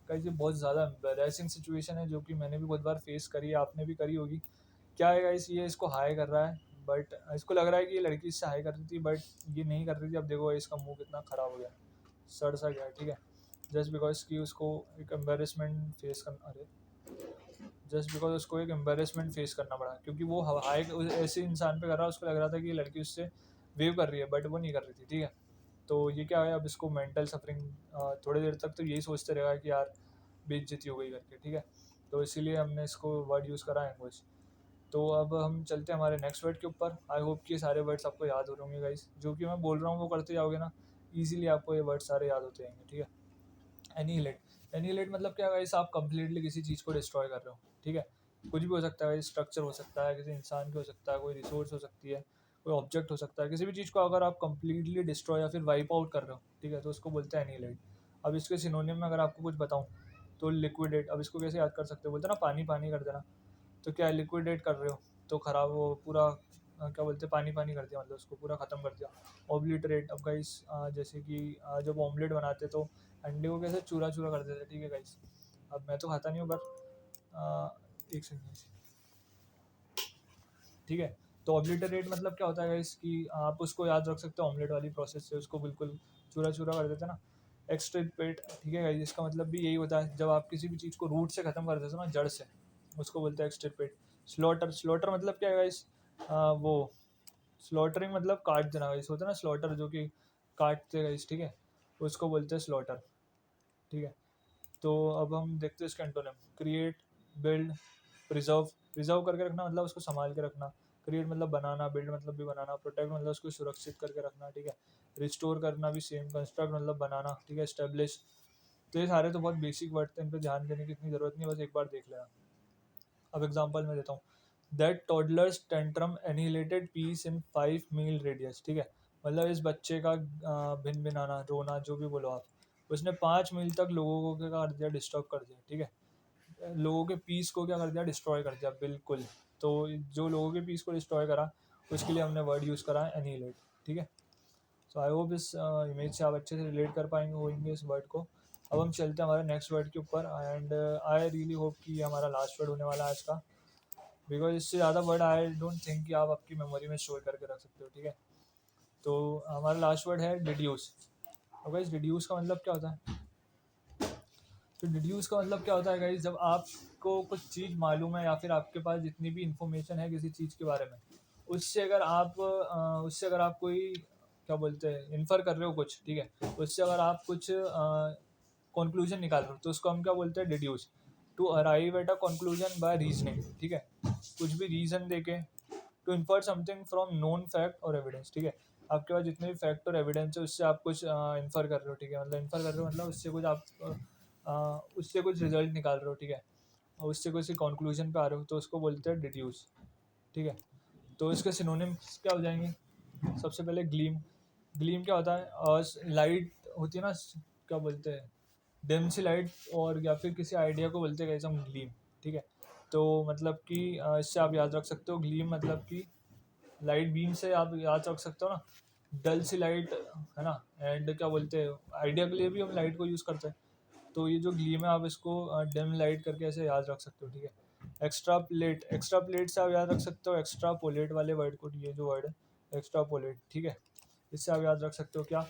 Guys ये बहुत ज़्यादा एम्बैरेसिंग सिचुएशन है, जो कि मैंने भी बहुत बार फेस करी है, आपने भी करी होगी। क्या है गाइस, ये इसको हाई कर रहा है, बट इसको लग रहा है कि ये लड़की इससे हाई कर रही थी, बट ये नहीं कर रही थी। अब देखो इसका मुंह कितना ख़राब हो गया, सड़ सा गया, ठीक है। जस्ट बिकॉज कि उसको एक एम्बेरसमेंट फेस करना, अरे, जस्ट बिकॉज उसको एक एम्बेरसमेंट फेस करना पड़ा, क्योंकि वो हाई ऐसे इंसान पे कर रहा है, उसको लग रहा था कि ये लड़की उससे वेव कर रही है, बट वो नहीं कर रही थी, ठीक है। तो ये क्या है, अब इसको मेंटल सफरिंग, थोड़ी देर तक तो यही सोचते रहेगा कि यार बेइज्जती हो गई करके, ठीक है। तो इसीलिए हमने इसको वर्ड यूज़ करा लैंग्वेज। तो अब हम चलते हैं हमारे नेक्स्ट वर्ड के ऊपर। आई होप कि ये सारे वर्ड्स आपको याद हो रहे होंगे गाइस, जो कि मैं बोल रहा हूँ वो करते जाओगे ना, ईजिली आपको ये वर्ड सारे याद होते जाएंगे, ठीक है। एनीहिलेट, एनीहिलेट मतलब क्या गाइस? आप कंप्लीटली किसी चीज़ को डिस्ट्रॉय कर रहे हो, ठीक है। कुछ भी हो सकता है, स्ट्रक्चर हो सकता है, किसी इंसान की हो सकता है, कोई रिसोर्स हो सकती है, कोई ऑब्जेक्ट हो सकता है, किसी भी चीज़ को अगर आप कंप्लीटली डिस्ट्रॉय या फिर वाइप आउट कर रहे हो, ठीक है, तो उसको बोलते हैं एनीहिलेट। अब इसके सिनोनिम में अगर आपको कुछ बताऊँ, तो लिक्विडेट। अब इसको कैसे याद कर सकते हो? बोलते हैं ना पानी पानी कर देना। तो क्या लिक्विडेट कर रहे हो, तो ख़राब वो पूरा क्या बोलते हैं, पानी पानी कर दिया, मतलब उसको पूरा ख़त्म कर दिया। ओब्लिटरेट, अब गाइस जैसे कि जब ऑमलेट बनाते तो अंडे को कैसे चूरा चूरा कर देते, ठीक है गाइस। अब मैं तो खाता नहीं हूँ, पर एक सेकंड, ठीक है। तो ऑब्लिटरेट मतलब क्या होता है गाइस कि आप उसको याद रख सकते हो ऑमलेट वाली प्रोसेस से, उसको बिल्कुल चूरा चूरा कर देते हैं ना, एक्सट्रिपेट, ठीक है गाइस। इसका मतलब भी यही होता है, जब आप किसी भी चीज़ को रूट से ख़त्म कर देते हो ना, जड़ से, उसको बोलते हैं एक्सट्रिपेट। स्लॉटर, स्लॉटर मतलब क्या है गाइस, वो स्लॉटरिंग मतलब काट देना गाइस, होता है ना स्लॉटर जो कि काटते गाइस, ठीक है, उसको बोलते हैं स्लॉटर, ठीक है। तो अब हम देखते हैं इसका antonym. Create, build, preserve, preserve करके रखना मतलब उसको संभाल के रखना, क्रिएट मतलब बनाना, बिल्ड मतलब भी बनाना, प्रोटेक्ट मतलब उसको सुरक्षित करके रखना, ठीक है, रिस्टोर करना भी सेम, कंस्ट्रक्ट मतलब बनाना, ठीक है, एस्टेब्लिश। तो ये सारे तो बहुत बेसिक वर्ड थे, इन पर ध्यान देने की इतनी ज़रूरत नहीं, बस एक बार देख लेना। अब एग्जांपल मैं देता हूँ। That toddler's tantrum annihilated peace in 5 mile radius, ठीक है, मतलब इस बच्चे का भिन भिनाना, रोना, जो भी बोलो आप, उसने 5 मील तक लोगों को क्या कर दिया, डिस्टर्ब कर दिया, ठीक है, लोगों के पीस को क्या कर दिया, डिस्ट्रॉय कर दिया, बिल्कुल। तो जो लोगों के पीस को डिस्ट्रॉय करा, उसके लिए हमने वर्ड यूज़ करा है एनिहिलेट, ठीक है। सो आई होप इस इमेज से आप अच्छे से रिलेट कर पाएंगे होंगे इस वर्ड को। अब हम चलते हैं हमारे नेक्स्ट वर्ड के ऊपर, एंड आई रियली होप कि ये हमारा लास्ट वर्ड होने वाला है आज का, बिकॉज इससे ज़्यादा वर्ड आई डोंट थिंक कि आप आपकी मेमोरी में स्टोर करके रख सकते हो, ठीक है। तो हमारा लास्ट वर्ड है डिड्यूस। तो गाइस डिड्यूस का मतलब क्या होता है, तो डिड्यूस का मतलब क्या होता है गाइस, जब आपको कुछ चीज़ मालूम है या फिर आपके पास जितनी भी इंफॉर्मेशन है किसी चीज़ के बारे में, उससे अगर आप कोई क्या बोलते हैं इन्फर कर रहे हो कुछ, ठीक है, उससे अगर आप कुछ कंक्लूजन निकाल रहे हो, तो उसको हम क्या बोलते हैं, deduce. To arrive at a conclusion by reasoning, ठीक है, कुछ भी रीज़न देके, to infer something from known fact और एविडेंस, ठीक है, आपके पास जितने भी फैक्ट और एविडेंस है उससे आप कुछ इन्फर कर रहे हो, ठीक है, मतलब इन्फर कर रहे हो मतलब उससे कुछ आप उससे कुछ रिजल्ट निकाल रहे हो, ठीक है, और उससे कुछ कंक्लूजन पे आ रहे हो, तो उसको बोलते हैं डिड्यूस, ठीक है। तो इसके सिनोनिम्स क्या हो जाएंगे, सबसे पहले ग्लीम। ग्लीम क्या होता है, लाइट होती है ना, क्या बोलते हैं, डिम सी लाइट, और या फिर किसी आइडिया को बोलते हैं कैसे हम, ग्लीम, ठीक है। तो मतलब कि इससे आप याद रख सकते हो, ग्लीम मतलब कि लाइट बीम से आप याद रख सकते हो ना, डल सी लाइट, है ना, एंड क्या बोलते हैं, आइडिया के लिए भी हम लाइट को यूज़ करते हैं। तो ये जो ग्लीम है आप इसको डिम लाइट करके ऐसे याद रख सकते हो, ठीक है। एक्स्ट्रा प्लेट, एक्स्ट्रा प्लेट से आप याद रख सकते हो एक्स्ट्रा पोलेट वाले वर्ड को, ये जो वर्ड है एक्स्ट्रा पोलेट, ठीक है, इससे आप याद रख सकते हो क्या,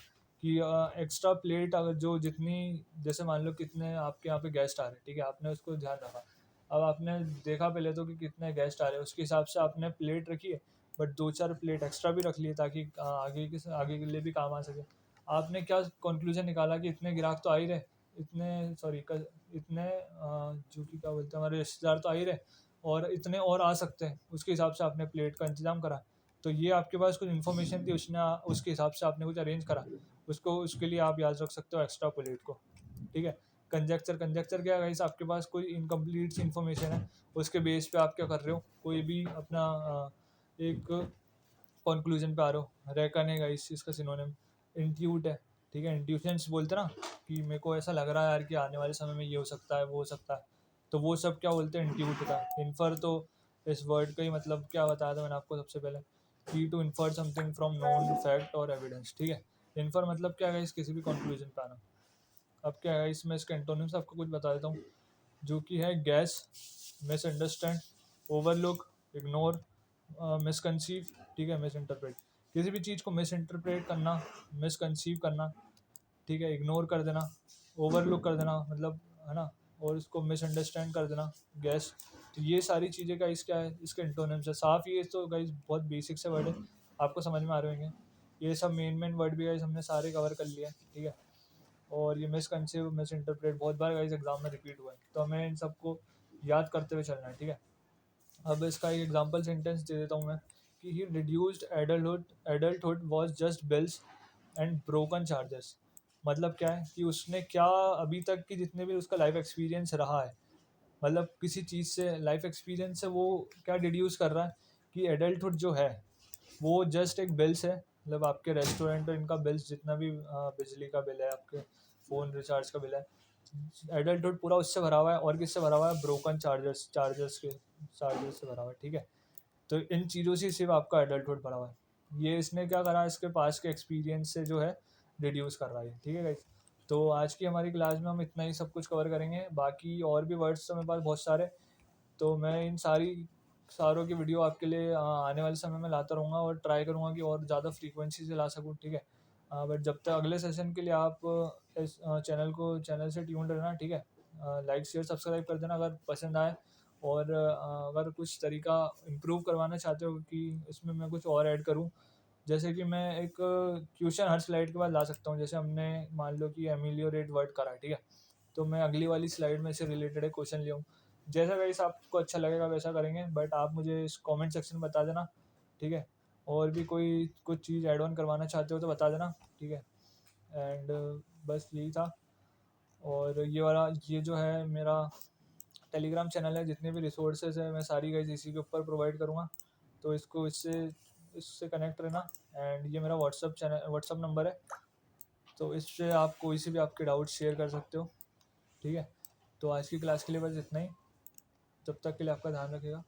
कि एक्स्ट्रा प्लेट अगर जो जितनी, जैसे मान लो कितने आपके यहाँ पे गेस्ट आ रहे हैं, ठीक है, आपने उसको ध्यान रखा, अब आपने देखा पहले तो कि कितने गेस्ट आ रहे हैं, उसके हिसाब से आपने प्लेट रखी है, बट 2-4 प्लेट एक्स्ट्रा भी रख लिए ताकि आगे के लिए भी काम आ सके। आपने क्या कंक्लूजन निकाला कि इतने ग्राहक तो आ ही रहे, इतने सॉरी इतने जो कि क्या बोलते हैं हमारे रिश्तेदार तो आ ही रहे, और इतने और आ सकते हैं, उसके हिसाब से आपने प्लेट का इंतजाम करा। तो ये आपके पास कुछ इन्फॉर्मेशन थी, उसने उसके हिसाब से आपने कुछ अरेंज करा, उसको उसके लिए आप याद रख सकते हो एक्स्ट्रा पोलेट को, ठीक है। कंजेक्चर, कंजेक्चर क्या है, आपके पास कोई इनकम्प्लीट सी इन्फॉर्मेशन है, उसके बेस पे आप क्या कर रहे हो, कोई भी अपना एक कंक्लूजन पे आ रहे हो। रेकन है गाइस इसका सिनोनिम, इंट्यूट है, ठीक है, इंट्यूशंस बोलते हैं ना, कि मेरे को ऐसा लग रहा है यार कि आने वाले समय में ये हो सकता है, वो हो सकता है, तो वो सब क्या बोलते हैं, इंट्यूट का। इन्फर तो इस वर्ड का ही मतलब क्या बताया था मैंने आपको सबसे पहले, की to infer something from known fact और एविडेंस, ठीक है। इन्फर मतलब क्या है इस किसी भी कंक्लूजन पे आना। अब क्या है इसमें इसके एंटोनिम्स आपको कुछ बता देता हूँ, जो कि है गैस, मिसअंडरस्टैंड, ओवरलुक, इग्नोर, मिसकंसीव, ठीक है, मिस इंटरप्रेट। किसी भी चीज़ को मिस इंटरप्रेट करना, मिसकंसीव करना, ठीक है, इग्नोर कर देना, ओवरलुक कर देना मतलब, है ना, और उसको मिसअंडरस्टैंड कर देना, गैस। तो ये सारी चीज़ें का क्या है, इसके एंटोनिम्स है। साफ ये तो गाइस बहुत बेसिक से वर्ड है, आपको समझ में आ रहे होंगे। ये सब मेन मेन वर्ड भी गाइस हमने सारे कवर कर लिया है, ठीक है। और ये मिसकंसीव, मिस इंटरप्रेट बहुत बार गाइस एग्जाम में रिपीट हुआ है, तो हमें इन सबको याद करते हुए चलना है, ठीक है। अब इसका एक एग्जांपल सेंटेंस दे देता हूँ मैं, कि he reduced adulthood was just bills and broken chargers. मतलब क्या है कि उसने क्या अभी तक की जितने भी उसका लाइफ एक्सपीरियंस रहा है, मतलब किसी चीज़ से लाइफ एक्सपीरियंस से वो क्या डिड्यूस कर रहा है, कि एडल्टहुड जो है वो जस्ट एक बिल्स है, मतलब आपके रेस्टोरेंट और इनका बिल्स जितना भी बिजली का बिल है, आपके फ़ोन रिचार्ज का बिल है, एडल्टहुड पूरा उससे भरा हुआ है, और किससे भरा हुआ है, ब्रोकन चार्जर्स से भरा हुआ है, ठीक है। तो इन चीज़ों से सिर्फ आपका एडल्टहुड भरा हुआ है, ये इसने क्या करा, इसके पास के एक्सपीरियंस से जो है रिड्यूस कर रहा है, ठीक है गाइस। तो आज की हमारी क्लास में हम इतना ही सब कुछ कवर करेंगे, बाकी और भी वर्ड्स तो मेरे पास बहुत सारे, तो मैं इन सारी सारों की वीडियो आपके लिए आने वाले समय में लाता रहूँगा और ट्राई करूँगा कि और ज़्यादा फ्रीक्वेंसी से ला सकूँ, ठीक है। बट जब तक अगले सेशन के लिए आप इस चैनल से ट्यून्ड रहना, ठीक है। लाइक शेयर सब्सक्राइब कर देना अगर पसंद आए, और अगर कुछ तरीका इम्प्रूव करवाना चाहते हो कि इसमें मैं कुछ और ऐड करूँ, जैसे कि मैं एक क्वेश्चन हर स्लाइड के बाद ला सकता हूँ। जैसे हमने मान लो कि एमिलियोरेट वर्ड करा, ठीक है, तो मैं अगली वाली स्लाइड में से रिलेटेड एक क्वेश्चन ले आऊँ। जैसा गाइस आपको अच्छा लगेगा वैसा करेंगे, बट आप मुझे इस कमेंट सेक्शन में बता देना, ठीक है। और भी कोई कुछ चीज़ ऐड ऑन करवाना चाहते हो तो बता देना, ठीक है। एंड बस यही था। और ये जो है मेरा टेलीग्राम चैनल है, जितने भी रिसोर्सेज है मैं सारी गाइस इसी के ऊपर प्रोवाइड करूँगा, तो इससे कनेक्ट रहना। एंड ये मेरा व्हाट्सअप नंबर है, तो इससे आप कोई से भी आपके डाउट शेयर कर सकते हो, ठीक है। तो आज की क्लास के लिए बस इतना ही। तब तक के लिए आपका ध्यान रखिएगा।